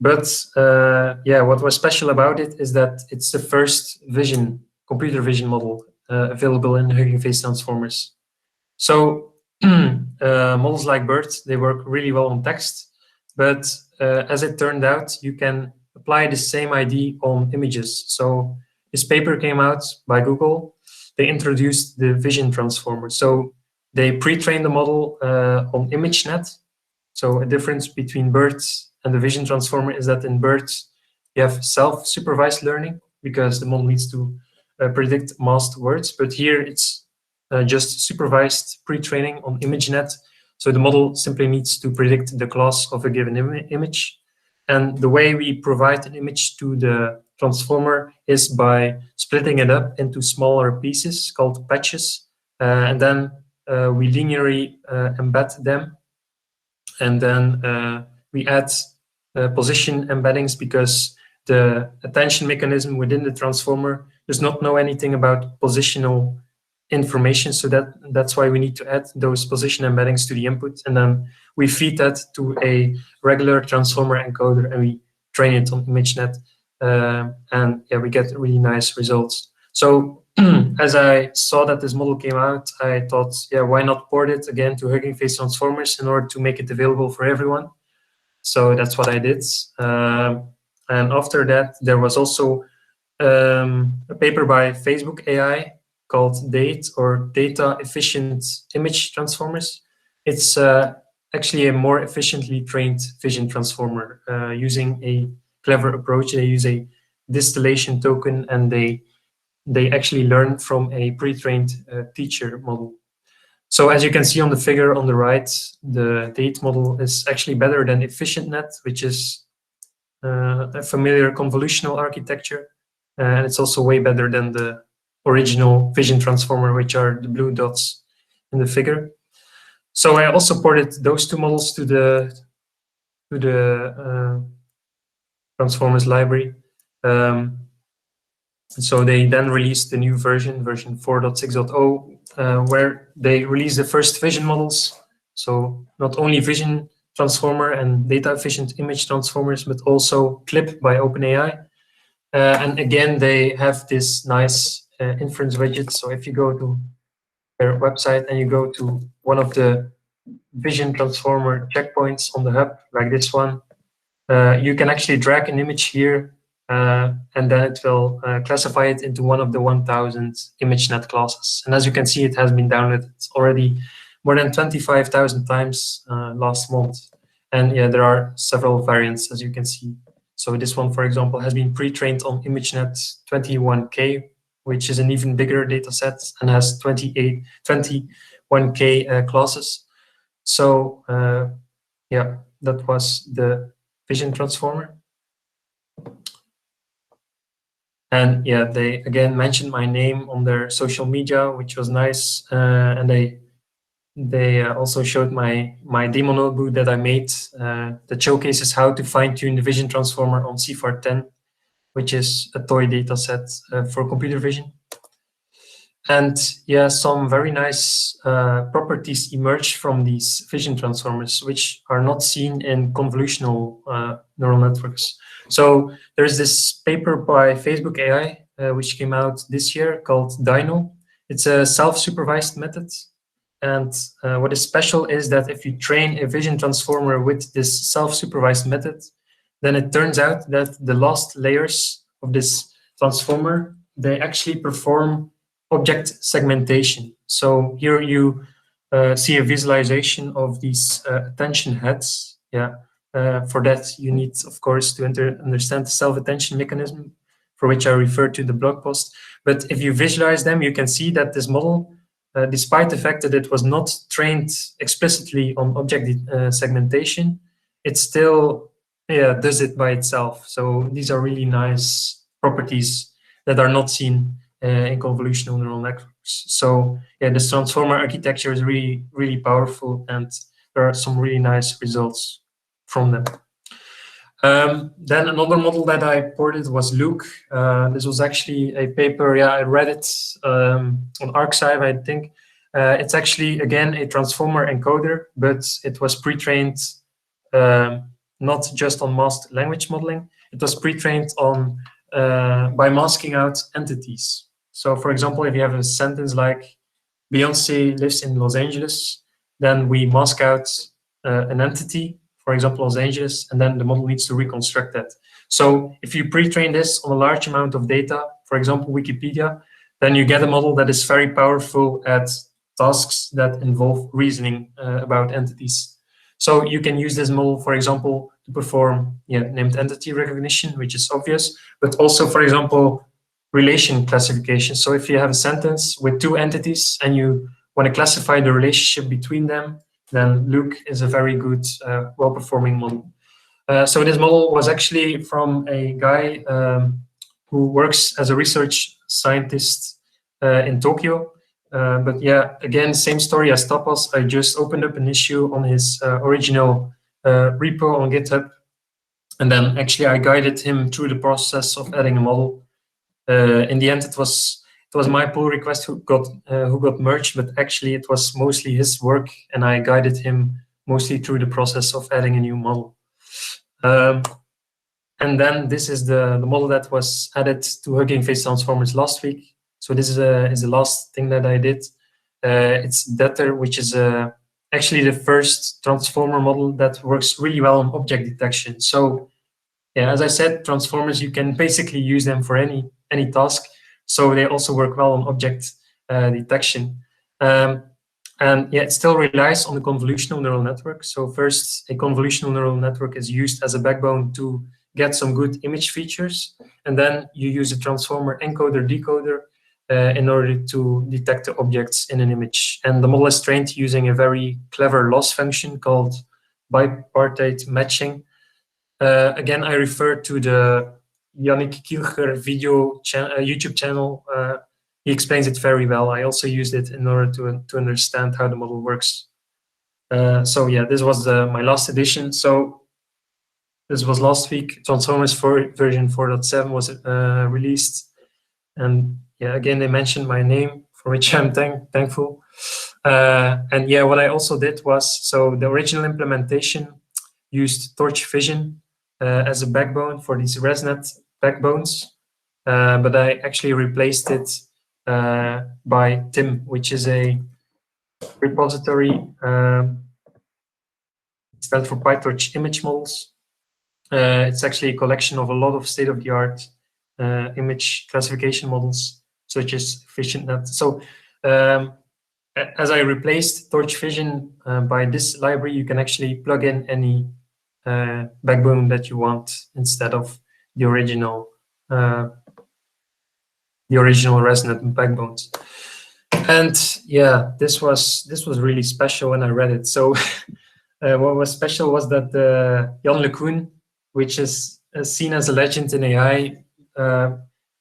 But yeah, what was special about it is that it's the first computer vision model available in HuggingFace Transformers. So models like BERT, they work really well on text, but as it turned out, you can apply the same idea on images. So this paper came out by Google. They introduced the vision transformer. So they pre-trained the model on ImageNet. So a difference between BERT and the vision transformer is that in BERT, you have self-supervised learning because the model needs to predict masked words. But here it's just supervised pre-training on ImageNet. So the model simply needs to predict the class of a given image. And the way we provide an image to the transformer is by splitting it up into smaller pieces called patches. And then we linearly embed them. And then we add position embeddings because the attention mechanism within the transformer does not know anything about positional information. So that's why we need to add those position embeddings to the input. And then we feed that to a regular transformer encoder and we train it on ImageNet. And yeah, we get really nice results. So as I saw that this model came out, I thought, yeah, why not port it again to HuggingFace Transformers in order to make it available for everyone? So that's what I did. And after that, there was also a paper by Facebook AI called DATE, or Data Efficient Image Transformers. It's actually a more efficiently trained vision transformer using a clever approach. They use a distillation token and they actually learn from a pre-trained teacher model. So as you can see on the figure on the right, the DATE model is actually better than EfficientNet, which is a familiar convolutional architecture. And it's also way better than the original vision transformer, which are the blue dots in the figure. So I also ported those two models to the Transformers library. So they then released the new version 4.6.0, where they released the first vision models. So not only vision transformer and data efficient image transformers, but also CLIP by OpenAI. And again, they have this nice inference widget. So if you go to their website and you go to one of the vision transformer checkpoints on the hub, like this one, you can actually drag an image here and then it will classify it into one of the 1000 ImageNet classes. And as you can see, it has been downloaded already more than 25,000 times last month. And yeah, there are several variants, as you can see. So this one, for example, has been pre-trained on ImageNet 21K, which is an even bigger data set and has 21K classes. So yeah, that was the vision transformer. And yeah, they again mentioned my name on their social media, which was nice. And they also showed my demo notebook that I made that showcases how to fine-tune the vision transformer on CFAR10, which is a toy data set for computer vision. And yeah, some very nice properties emerge from these vision transformers, which are not seen in convolutional neural networks. So there's this paper by Facebook AI, which came out this year called Dino. It's a self-supervised method. And what is special is that if you train a vision transformer with this self-supervised method, then it turns out that the last layers of this transformer, they actually perform object segmentation. So here you see a visualization of these attention heads. Yeah. For that, you need, of course, to understand the self-attention mechanism, for which I referred to the blog post. But if you visualize them, you can see that this model despite the fact that it was not trained explicitly on object segmentation, it still does it by itself. So these are really nice properties that are not seen in convolutional neural networks. So yeah, this transformer architecture is really, really powerful, and there are some really nice results from them. Then another model that I ported was Luke. This was actually a paper, I read it on ArcSci, I think. It's actually, again, a transformer encoder, but it was pre-trained not just on masked language modeling. It was pre-trained on by masking out entities. So for example, if you have a sentence like, Beyonce lives in Los Angeles, then we mask out an entity, for example, Los Angeles, and then the model needs to reconstruct that. So if you pre-train this on a large amount of data, for example, Wikipedia, then you get a model that is very powerful at tasks that involve reasoning about entities. So you can use this model, for example, to perform named entity recognition, which is obvious, but also, for example, relation classification. So if you have a sentence with two entities and you want to classify the relationship between them, then Luke is a very good, well-performing model. So this model was actually from a guy who works as a research scientist in Tokyo. But yeah, again, same story as TAPAS. I just opened up an issue on his original repo on GitHub. And then actually I guided him through the process of adding a model. In the end, it was my pull request who got merged, but actually it was mostly his work, and I guided him mostly through the process of adding a new model. And then this is the model that was added to HuggingFace Transformers last week. So this is the last thing that I did. It's DETR, which is actually the first transformer model that works really well on object detection. So yeah, as I said, transformers, you can basically use them for any task. So they also work well on object detection. And yeah, it still relies on the convolutional neural network. So first, a convolutional neural network is used as a backbone to get some good image features. And then you use a transformer encoder decoder in order to detect the objects in an image. And the model is trained using a very clever loss function called bipartite matching. Again, I refer to the Yannick Kielger video YouTube channel. He explains it very well. I also used it in order to understand how the model works. So yeah, this was my last edition. So this was last week. Transformers version 4.7 was released. And yeah, again, they mentioned my name, for which I'm thankful. And yeah, what I also did was, so the original implementation used torch vision as a backbone for these ResNet backbones, but I actually replaced it by TIM, which is a repository stands for PyTorch image models. It's actually a collection of a lot of state-of-the-art image classification models, such as EfficientNet. So as I replaced Torch Vision by this library, you can actually plug in any backbone that you want instead of the original ResNet backbones. And yeah, this was really special when I read it. So what was special was that Jan LeCun, which is seen as a legend in AI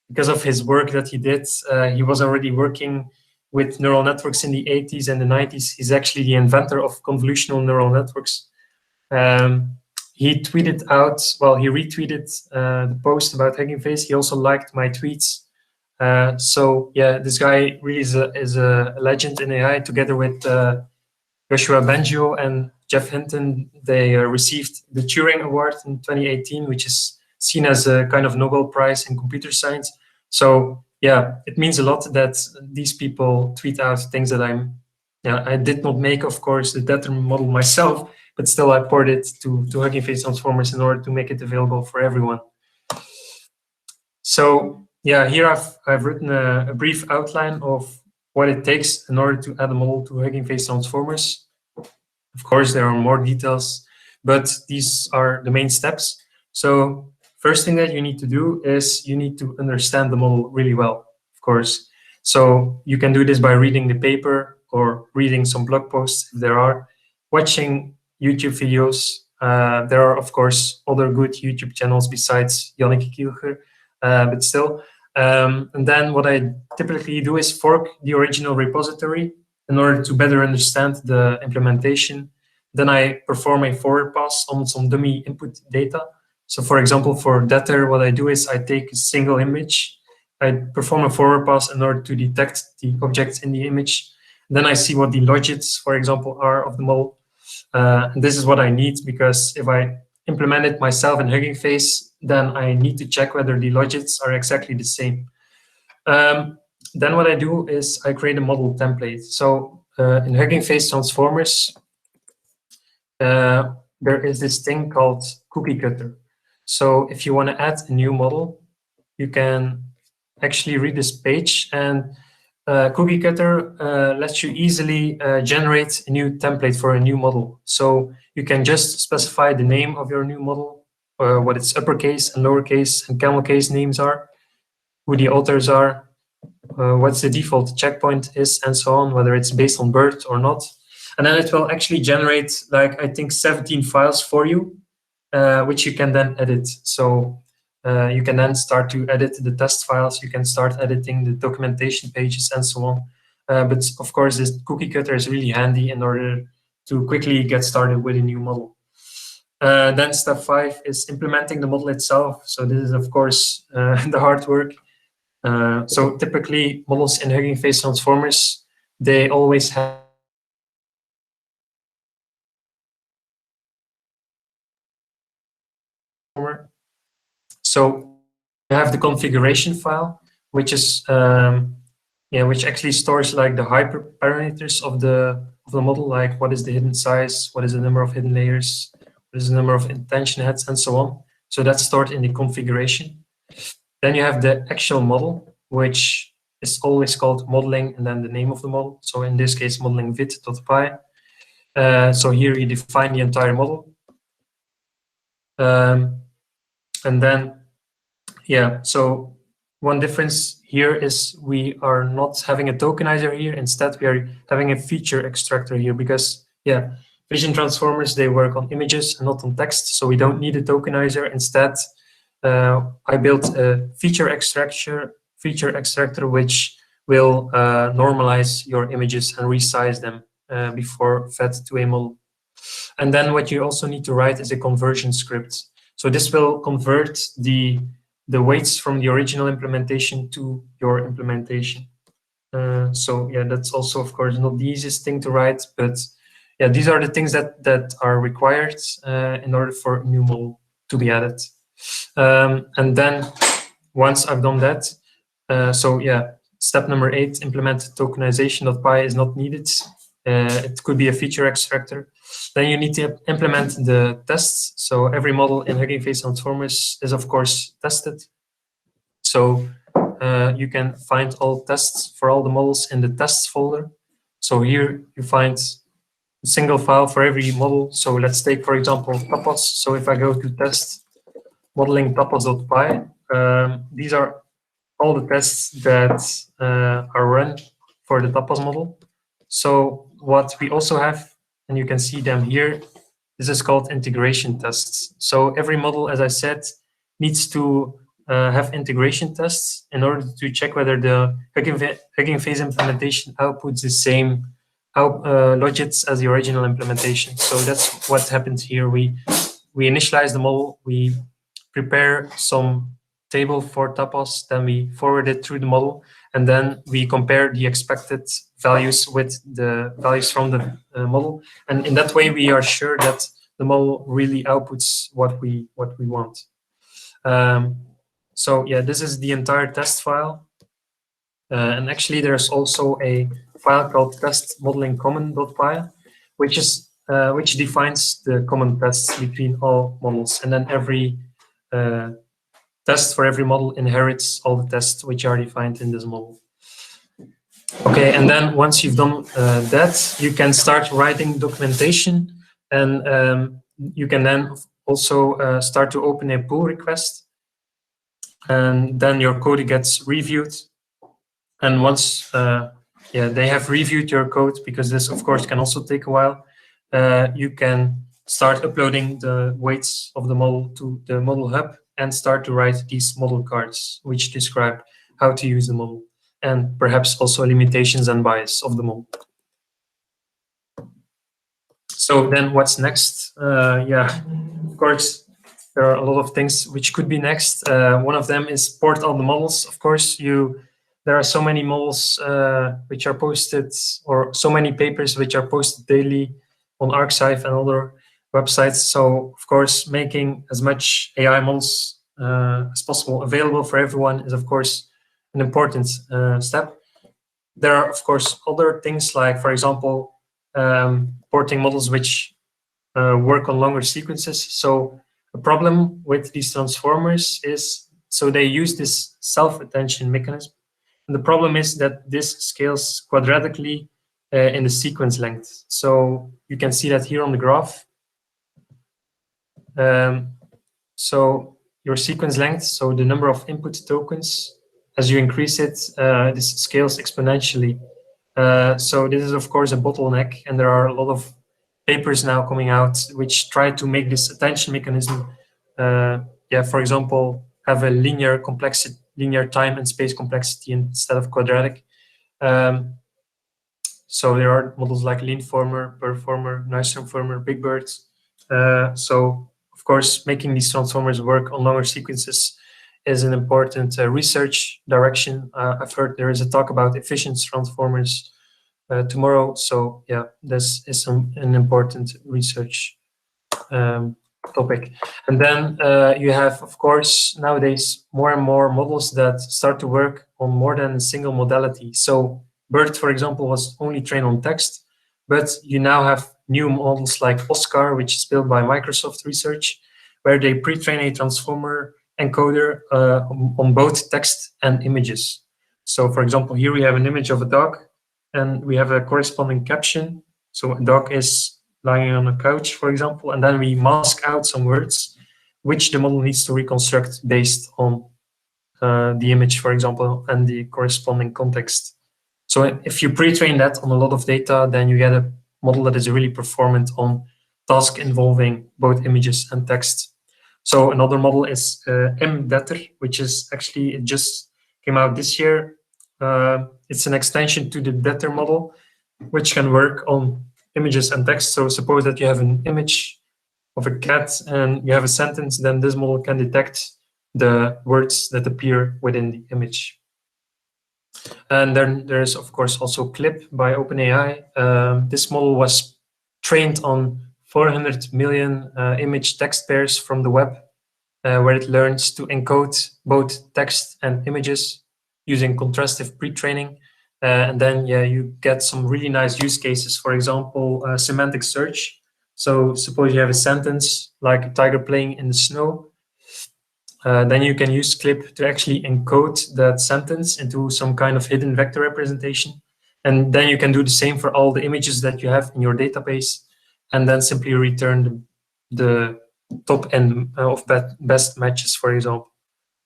because of his work that he did. He was already working with neural networks in the 80s and the 90s. He's actually the inventor of convolutional neural networks. He tweeted out, well, he retweeted the post about HuggingFace. He also liked my tweets. So yeah, this guy really is a legend in AI. Together with Joshua Bengio and Jeff Hinton, they received the Turing Award in 2018, which is seen as a kind of Nobel Prize in computer science. So yeah, it means a lot that these people tweet out things that I did not make, of course, the DETR model myself, but still I ported it to HuggingFace Transformers in order to make it available for everyone. So yeah, here I've written a brief outline of what it takes in order to add a model to HuggingFace Transformers. Of course, there are more details, but these are the main steps. So first thing that you need to do is you need to understand the model really well, of course. So you can do this by reading the paper or reading some blog posts if there are, watching YouTube videos. There are, of course, other good YouTube channels besides Janneke Kielger, but still. And then what I typically do is fork the original repository in order to better understand the implementation. Then I perform a forward pass on some dummy input data. So for example, for DETR, what I do is I take a single image, I perform a forward pass in order to detect the objects in the image. Then I see what the logits, for example, are of the model. And this is what I need, because if I implement it myself in HuggingFace, then I need to check whether the logits are exactly the same. Then what I do is I create a model template. So in HuggingFace Transformers, there is this thing called cookie cutter. So if you want to add a new model, you can actually read this page, and cookie cutter lets you easily generate a new template for a new model. So you can just specify the name of your new model, what its uppercase and lowercase and camel case names are, who the authors are, what's the default checkpoint is, and so on, whether it's based on birth or not. And then it will actually generate, like, I think 17 files for you, which you can then edit. So you can then start to edit the test files, you can start editing the documentation pages and so on. But of course, this cookie cutter is really handy in order to quickly get started with a new model. Then step 5 is implementing the model itself. So this is, of course, the hard work. So typically, models in HuggingFace Transformers, they always have so you have the configuration file, which is which actually stores like the hyperparameters of the model, like what is the hidden size, what is the number of hidden layers, what is the number of intention heads, and so on. So that's stored in the configuration. Then you have the actual model, which is always called modeling and then the name of the model. So in this case, modeling vid.py. So here you define the entire model. And then, yeah, so one difference here is we are not having a tokenizer here. Instead, we are having a feature extractor here because, yeah, vision transformers, they work on images and not on text. So we don't need a tokenizer. Instead, I built a feature extractor which will normalize your images and resize them before fed to a model. And then what you also need to write is a conversion script. So this will convert the weights from the original implementation to your implementation. So yeah, that's also, of course, not the easiest thing to write, but yeah, these are the things that are required in order for a new model to be added. And then once I've done that, so yeah, step number 8, implement tokenization.py is not needed. It could be a feature extractor. Then you need to implement the tests. So every model in HuggingFace Transformers is, of course, tested. So you can find all tests for all the models in the tests folder. So here you find a single file for every model. So let's take, for example, TAPAS. So if I go to test modeling tapas.py, these are all the tests that are run for the TAPAS model. So what we also have, and you can see them here, this is called integration tests. So every model, as I said, needs to have integration tests in order to check whether the HuggingFace implementation outputs the same logits as the original implementation. So that's what happens here. We initialize the model, we prepare some table for TAPAS, then we forward it through the model, and then we compare the expected values with the values from the model. And in that way, we are sure that the model really outputs what we want. So yeah, this is the entire test file. And actually, there's also a file called test_modeling_common.py, which defines the common tests between all models. And then every test for every model inherits all the tests which are defined in this model. Okay, and then once you've done that, you can start writing documentation, and you can then also start to open a pull request, and then your code gets reviewed. And once they have reviewed your code, because this of course can also take a while, you can start uploading the weights of the model to the model hub and start to write these model cards, which describe how to use the model and perhaps also limitations and bias of the model. So then what's next? Of course, there are a lot of things which could be next. One of them is port all the models. Of course, there are so many models which are posted, or so many papers which are posted daily on ArcSci and other websites. So of course, making as much AI models as possible available for everyone is of course an important step. There are of course other things like, for example, porting models which work on longer sequences. So the problem with these transformers is, so they use this self-attention mechanism. And the problem is that this scales quadratically in the sequence length. So you can see that here on the graph. So your sequence length, so the number of input tokens, as you increase it, this scales exponentially. So this is of course a bottleneck, and there are a lot of papers now coming out which try to make this attention mechanism, for example, have a linear complexity, linear time and space complexity instead of quadratic. So there are models like LeanFormer, Performer, NiceTransformer, BigBird. So of course, making these transformers work on longer sequences is an important research direction. I've heard there is a talk about efficient transformers tomorrow. So yeah, this is an important research topic. And then you have, of course, nowadays more and more models that start to work on more than a single modality. So BERT, for example, was only trained on text, but you now have new models like Oscar, which is built by Microsoft Research, where they pre-train a transformer encoder on both text and images. So for example, here we have an image of a dog, and we have a corresponding caption. So a dog is lying on a couch, for example, and then we mask out some words, which the model needs to reconstruct based on the image, for example, and the corresponding context. So if you pre-train that on a lot of data, then you get a model that is really performant on tasks involving both images and text. So another model is DETR, which is actually, it just came out this year. It's an extension to the DETR model, which can work on images and text. So suppose that you have an image of a cat and you have a sentence, then this model can detect the words that appear within the image. And then there's, of course, also CLIP by OpenAI. This model was trained on 400 million image text pairs from the web, where it learns to encode both text and images using contrastive pre-training. And then you get some really nice use cases. For example, semantic search. So suppose you have a sentence like a tiger playing in the snow. Then you can use CLIP to actually encode that sentence into some kind of hidden vector representation. And then you can do the same for all the images that you have in your database, and then simply return the top end of best matches, for example.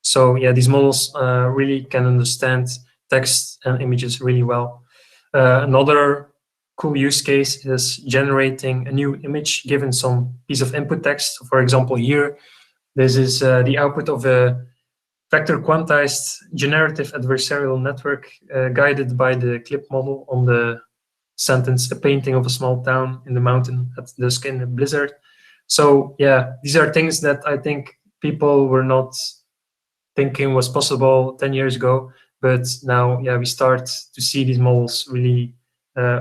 So yeah, these models really can understand text and images really well. Another cool use case is generating a new image given some piece of input text. For example, here, this is the output of a vector quantized generative adversarial network guided by the CLIP model on the sentence, a painting of a small town in the mountain at dusk in a blizzard. So yeah, these are things that I think people were not thinking was possible 10 years ago, but now we start to see these models really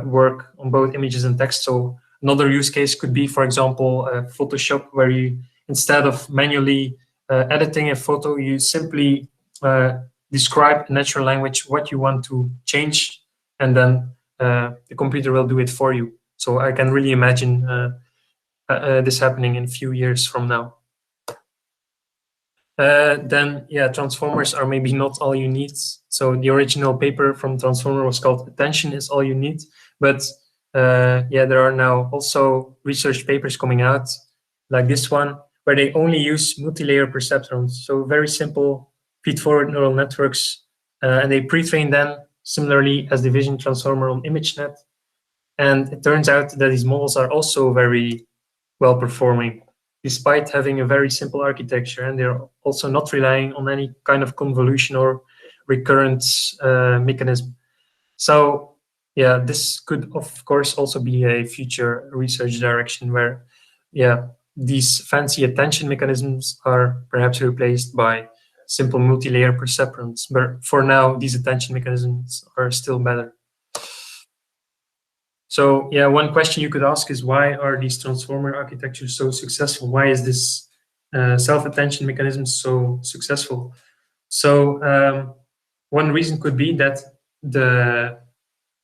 work on both images and text. So another use case could be, for example, Photoshop, where you, instead of manually editing a photo, you simply describe in natural language what you want to change, and then the computer will do it for you. So I can really imagine this happening in a few years from now. Then transformers are maybe not all you need. So the original paper from Transformer was called Attention is All You Need. But there are now also research papers coming out, like this one, where they only use multi-layer perceptrons. So very simple feed-forward neural networks, and they pre-train them similarly as the vision transformer on ImageNet. And it turns out that these models are also very well performing, despite having a very simple architecture, and they're also not relying on any kind of convolution or recurrence mechanism. So yeah, this could of course also be a future research direction where, yeah, these fancy attention mechanisms are perhaps replaced by simple multi-layer perceptrons. But for now, these attention mechanisms are still better. So yeah, one question you could ask is, why are these transformer architectures so successful? Why is this self-attention mechanism so successful? So one reason could be that the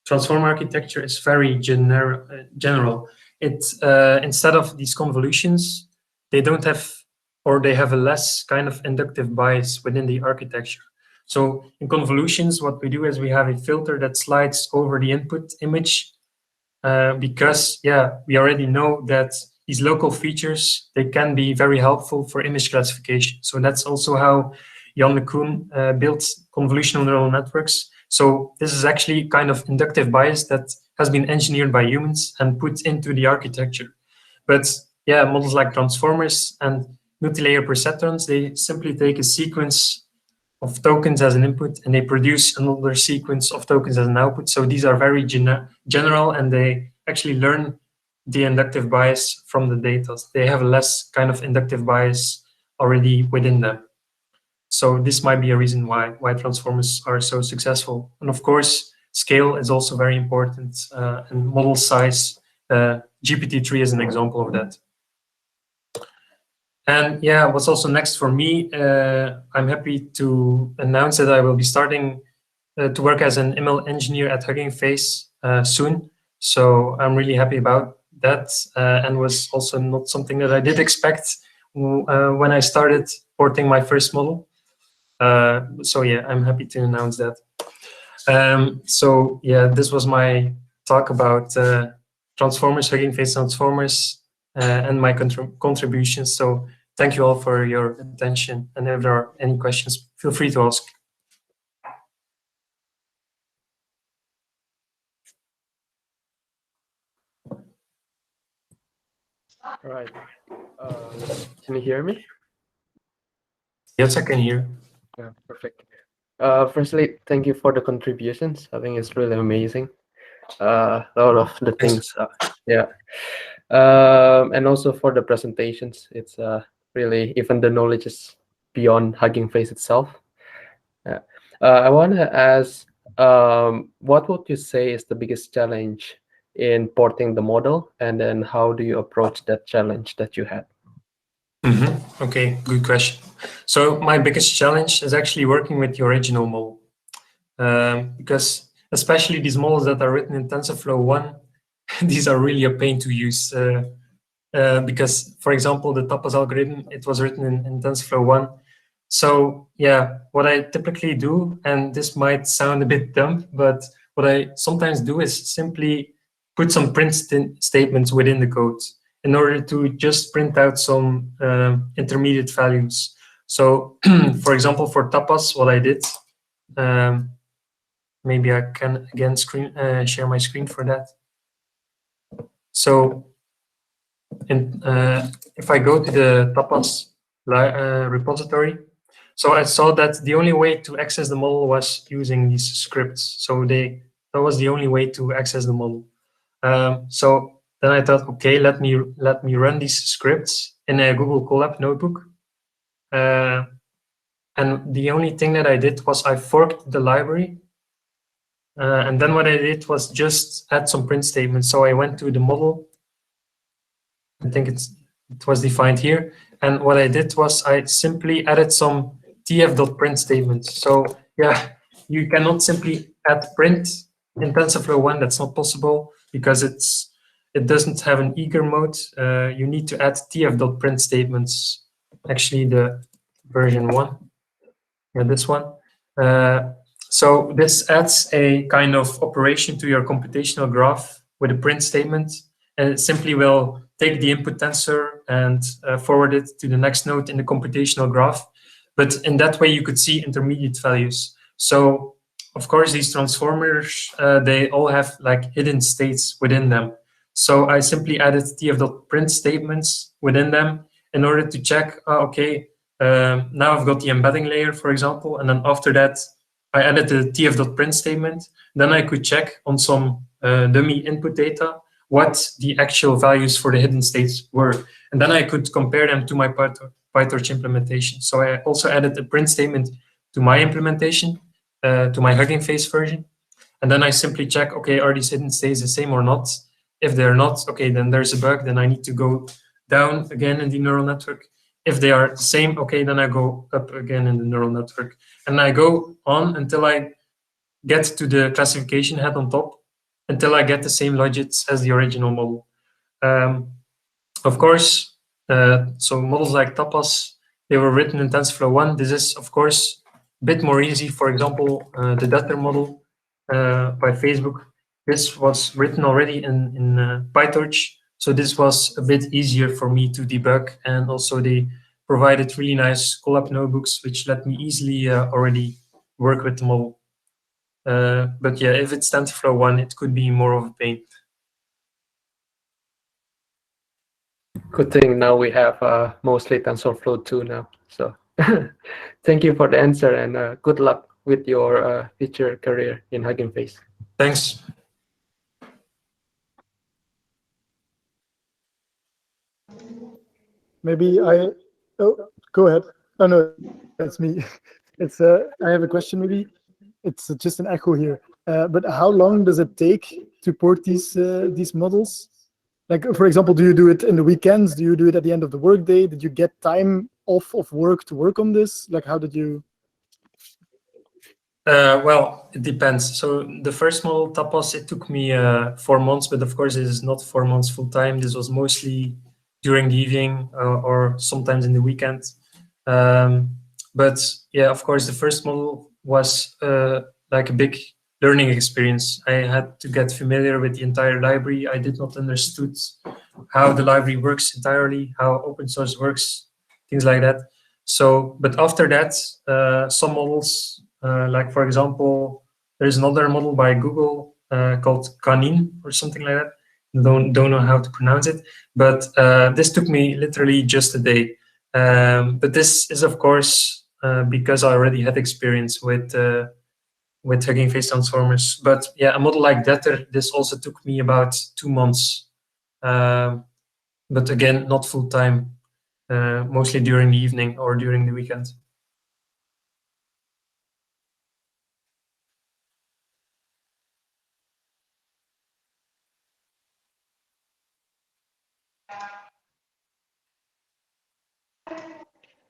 transformer architecture is very general. It instead of these convolutions, they don't have, or they have a less kind of inductive bias within the architecture. So in convolutions, what we do is we have a filter that slides over the input image because, yeah, we already know that these local features, they can be very helpful for image classification. So that's also how Jan LeCun built convolutional neural networks. So this is actually kind of inductive bias that has been engineered by humans and put into the architecture. But yeah, models like transformers and multi-layer perceptrons, they simply take a sequence of tokens as an input and they produce another sequence of tokens as an output. So these are very general, and they actually learn the inductive bias from the data. They have less kind of inductive bias already within them. So this might be a reason why transformers are so successful. And of course, scale is also very important, and model size. GPT-3 is an example of that. And yeah, what's also next for me, I'm happy to announce that I will be starting to work as an ML engineer at HuggingFace soon. So I'm really happy about that, and was also not something that I did expect when I started porting my first model. So yeah, I'm happy to announce that. So yeah, this was my talk about transformers, HuggingFace transformers, and my contributions. So thank you all for your attention. And if there are any questions, feel free to ask. All right. Can you hear me? Yes, I can hear. Yeah, perfect. Firstly, thank you for the contributions. I think it's really amazing. A lot of the things, yeah. And also for the presentations, it's really, even the knowledge is beyond HuggingFace itself. Yeah. I want to ask, what would you say is the biggest challenge in porting the model, and then how do you approach that challenge that you had? Okay, good question. So my biggest challenge is actually working with the original model, because especially these models that are written in TensorFlow 1, these are really a pain to use. Because, for example, the TAPAS algorithm, it was written in TensorFlow 1. So yeah, what I typically do, and this might sound a bit dumb, but what I sometimes do is simply put some print statements within the code in order to just print out some intermediate values. So for example, for TAPAS, what I did, maybe I can again share my screen for that. So if I go to the TAPAS repository, so I saw that the only way to access the model was using these scripts. So that was the only way to access the model. So then I thought, okay, let me run these scripts in a Google Colab notebook. And the only thing that I did was I forked the library. And then what I did was just add some print statements. So I went to the model. I think it was defined here. And what I did was I simply added some tf.print statements. So yeah, you cannot simply add print in TensorFlow 1. That's not possible because it doesn't have an eager mode. You need to add tf.print statements. Actually, the version 1. Yeah, this one. So this adds a kind of operation to your computational graph with a print statement, and it simply will take the input tensor and forward it to the next node in the computational graph. But in that way, you could see intermediate values. So of course, these transformers, they all have like hidden states within them. So I simply added tf.print statements within them in order to check, okay, now I've got the embedding layer, for example, and then after that, I added the tf.print statement. Then I could check on some dummy input data what the actual values for the hidden states were. And then I could compare them to my PyTorch implementation. So I also added a print statement to my implementation, to my HuggingFace version. And then I simply check, okay, are these hidden states the same or not? If they're not, okay, then there's a bug. Then I need to go down again in the neural network. If they are the same, okay, then I go up again in the neural network. And I go on until I get to the classification head on top, until I get the same logits as the original model. Of course, so models like TAPAS, they were written in TensorFlow 1. This is, of course, a bit more easy. For example, the DETR model by Facebook, this was written already in PyTorch. So this was a bit easier for me to debug. And also they provided really nice Colab notebooks, which let me easily already work with the model. But yeah, if it's TensorFlow 1, it could be more of a pain. Good thing now we have mostly TensorFlow 2 now. So thank you for the answer, and good luck with your future career in HuggingFace. Thanks. Maybe oh, go ahead. Oh no, that's me. It's I have a question. Maybe it's just an echo here. But how long does it take to port these models? Like, for example, do you do it in the weekends? Do you do it at the end of the workday? Did you get time off of work to work on this? Like, how did you? Well, it depends. So the first model, TAPAS, it took me 4 months, but of course, it is not 4 months full time. This was mostly during the evening or sometimes in the weekend. But yeah, of course, the first model was like a big learning experience. I had to get familiar with the entire library. I did not understood how the library works entirely, how open source works, things like that. So, but after that, some models, like for example, there's another model by Google called Kanin or something like that. Don't know how to pronounce it, but this took me literally just a day. But this is, of course, because I already had experience with HuggingFace Transformers. But yeah, a model like DETR, this also took me about 2 months. But again, not full time, mostly during the evening or during the weekend.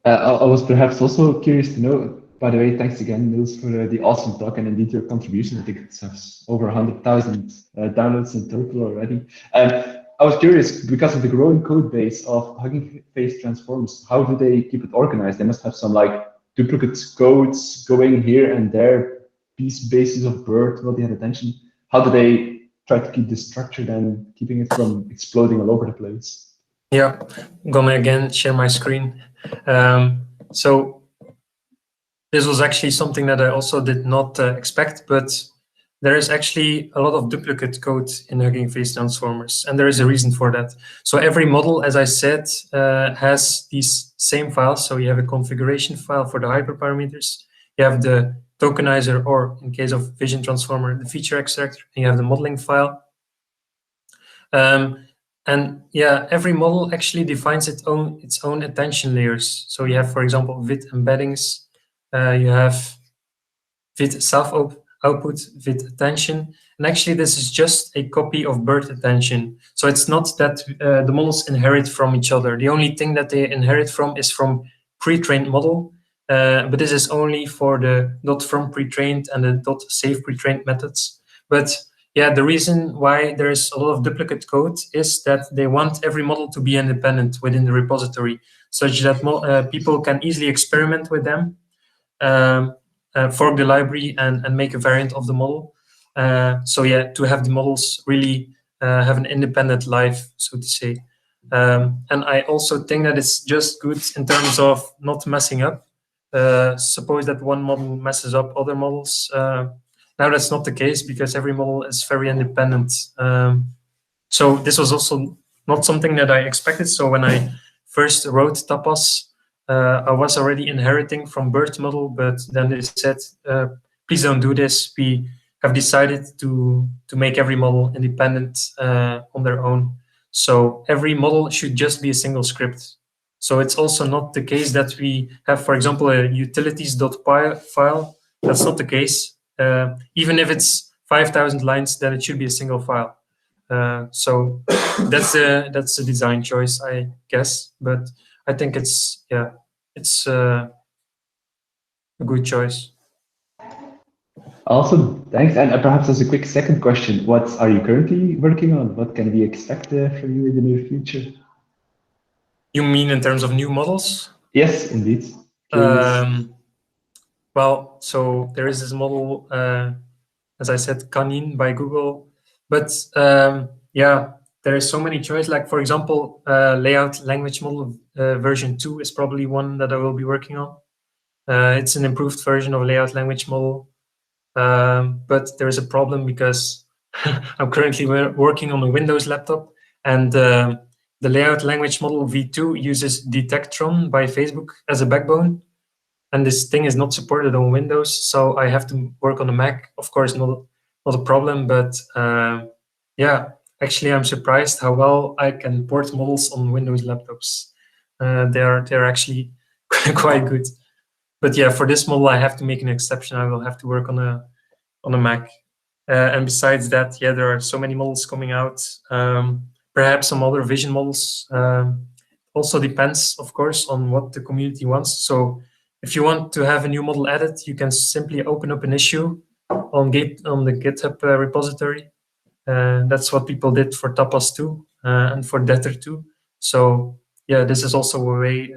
I was perhaps also curious to know, by the way, thanks again, Niels, for the awesome talk and indeed your contribution. I think it has over 100,000 downloads in total already. I was curious, because of the growing code base of HuggingFace Transformers, how do they keep it organized? They must have some like duplicate codes going here and there, bases of birth, what they had attention. How do they try to keep this structured and keeping it from exploding all over the place? Yeah, I'm gonna again share my screen. So this was actually something that I also did not expect, but there is actually a lot of duplicate code in HuggingFace Transformers, and there is a reason for that. So every model, as I said, has these same files. So you have a configuration file for the hyperparameters, you have the tokenizer, or in case of Vision Transformer, the feature extractor, and you have the modeling file. And yeah, every model actually defines its own attention layers. So you have, for example, VIT embeddings, you have VIT self-output, VIT attention. And actually, this is just a copy of BERT attention. So it's not that the models inherit from each other. The only thing that they inherit from is from pre-trained model. But this is only for the .from pre-trained and the .save pre-trained methods. But yeah, the reason why there is a lot of duplicate code is that they want every model to be independent within the repository, such that people can easily experiment with them, fork the library, and make a variant of the model. So yeah, to have the models really have an independent life, so to say. And I also think that it's just good in terms of not messing up. Suppose that one model messes up other models. now that's not the case because every model is very independent. So this was also not something that I expected. So when I first wrote TAPAS, I was already inheriting from BERT model, but then they said, please don't do this. We have decided to make every model independent on their own. So every model should just be a single script. So it's also not the case that we have, for example, a utilities.py file. That's not the case. Even if it's 5,000 lines, then it should be a single file. So that's a design choice, I guess. But I think it's a good choice. Awesome, thanks. And perhaps as a quick second question, what are you currently working on? What can we expect from you in the near future? You mean in terms of new models? Yes, indeed. Well, so there is this model, as I said, Canine by Google. But yeah, there is so many choices. Like, for example, layout language model version 2 is probably one that I will be working on. It's an improved version of layout language model. But there is a problem because I'm currently working on a Windows laptop, and the layout language model v2 uses Detectron by Facebook as a backbone. And this thing is not supported on Windows, so I have to work on a Mac. Of course, not a problem, but yeah, actually, I'm surprised how well I can port models on Windows laptops. They're actually quite good. But yeah, for this model, I have to make an exception. I will have to work on a Mac. And besides that, yeah, there are so many models coming out. Perhaps some other vision models. Also depends, of course, on what the community wants. So if you want to have a new model added, you can simply open up an issue on the GitHub repository. That's what people did for TAPAS 2 and for DETR 2. So yeah, this is also a way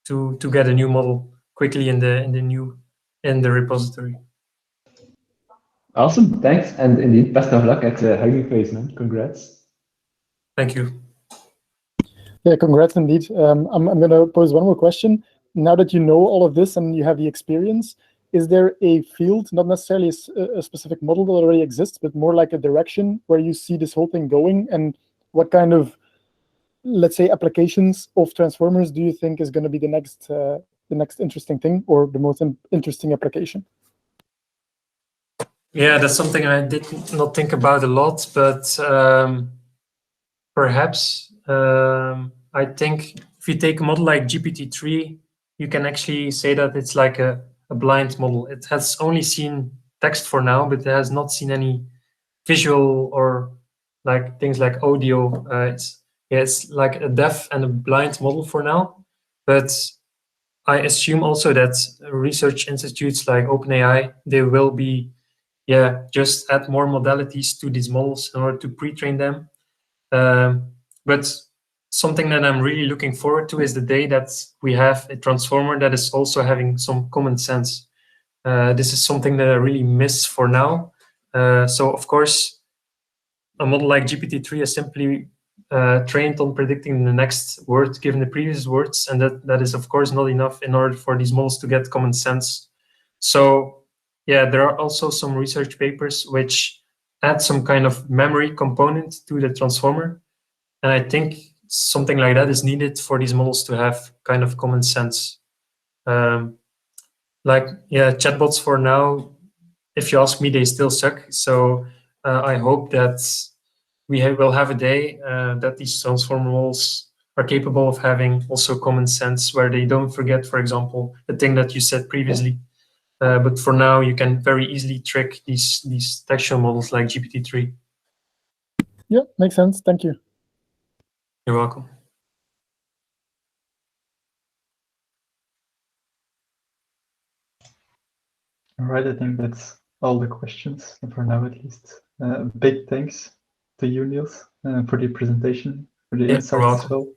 to get a new model quickly in the repository. Awesome, thanks. And indeed, best of luck at HuggingFace, man. Congrats. Thank you. Yeah, congrats indeed. I'm going to pose one more question. Now that you know all of this and you have the experience, is there a field, not necessarily a specific model that already exists, but more like a direction where you see this whole thing going? And what kind of, let's say, applications of transformers do you think is going to be the next interesting thing, or the most interesting application? Yeah, that's something I did not think about a lot, but perhaps I think if you take a model like GPT-3, you can actually say that it's like a blind model. It has only seen text for now, but it has not seen any visual or like things like audio. It's like a deaf and a blind model for now. But I assume also that research institutes like OpenAI, they will be just add more modalities to these models in order to pre-train them. But something that I'm really looking forward to is the day that we have a transformer that is also having some common sense. This is something that I really miss for now. So of course, a model like GPT-3 is simply trained on predicting the next word given the previous words, and that is of course not enough in order for these models to get common sense. So yeah, there are also some research papers which add some kind of memory component to the transformer. And I think something like that is needed for these models to have kind of common sense. Chatbots for now, if you ask me, they still suck. So I hope that we will have a day that these transformer models are capable of having also common sense, where they don't forget, for example, the thing that you said previously. But for now, you can very easily trick these textual models like GPT-3. Yeah, makes sense. Thank you. You're welcome. All right, I think that's all the questions for now, at least. Big thanks to you, Niels, for the presentation, for the insights as well.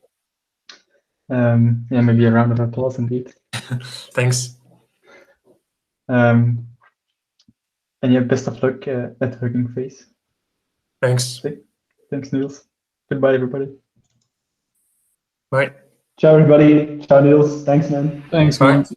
Maybe a round of applause indeed. Thanks. And yeah, best of luck at HuggingFace. Thanks. Thanks, Niels. Goodbye, everybody. Bye. Ciao, everybody. Ciao, Niels. Thanks, man. Thanks, man.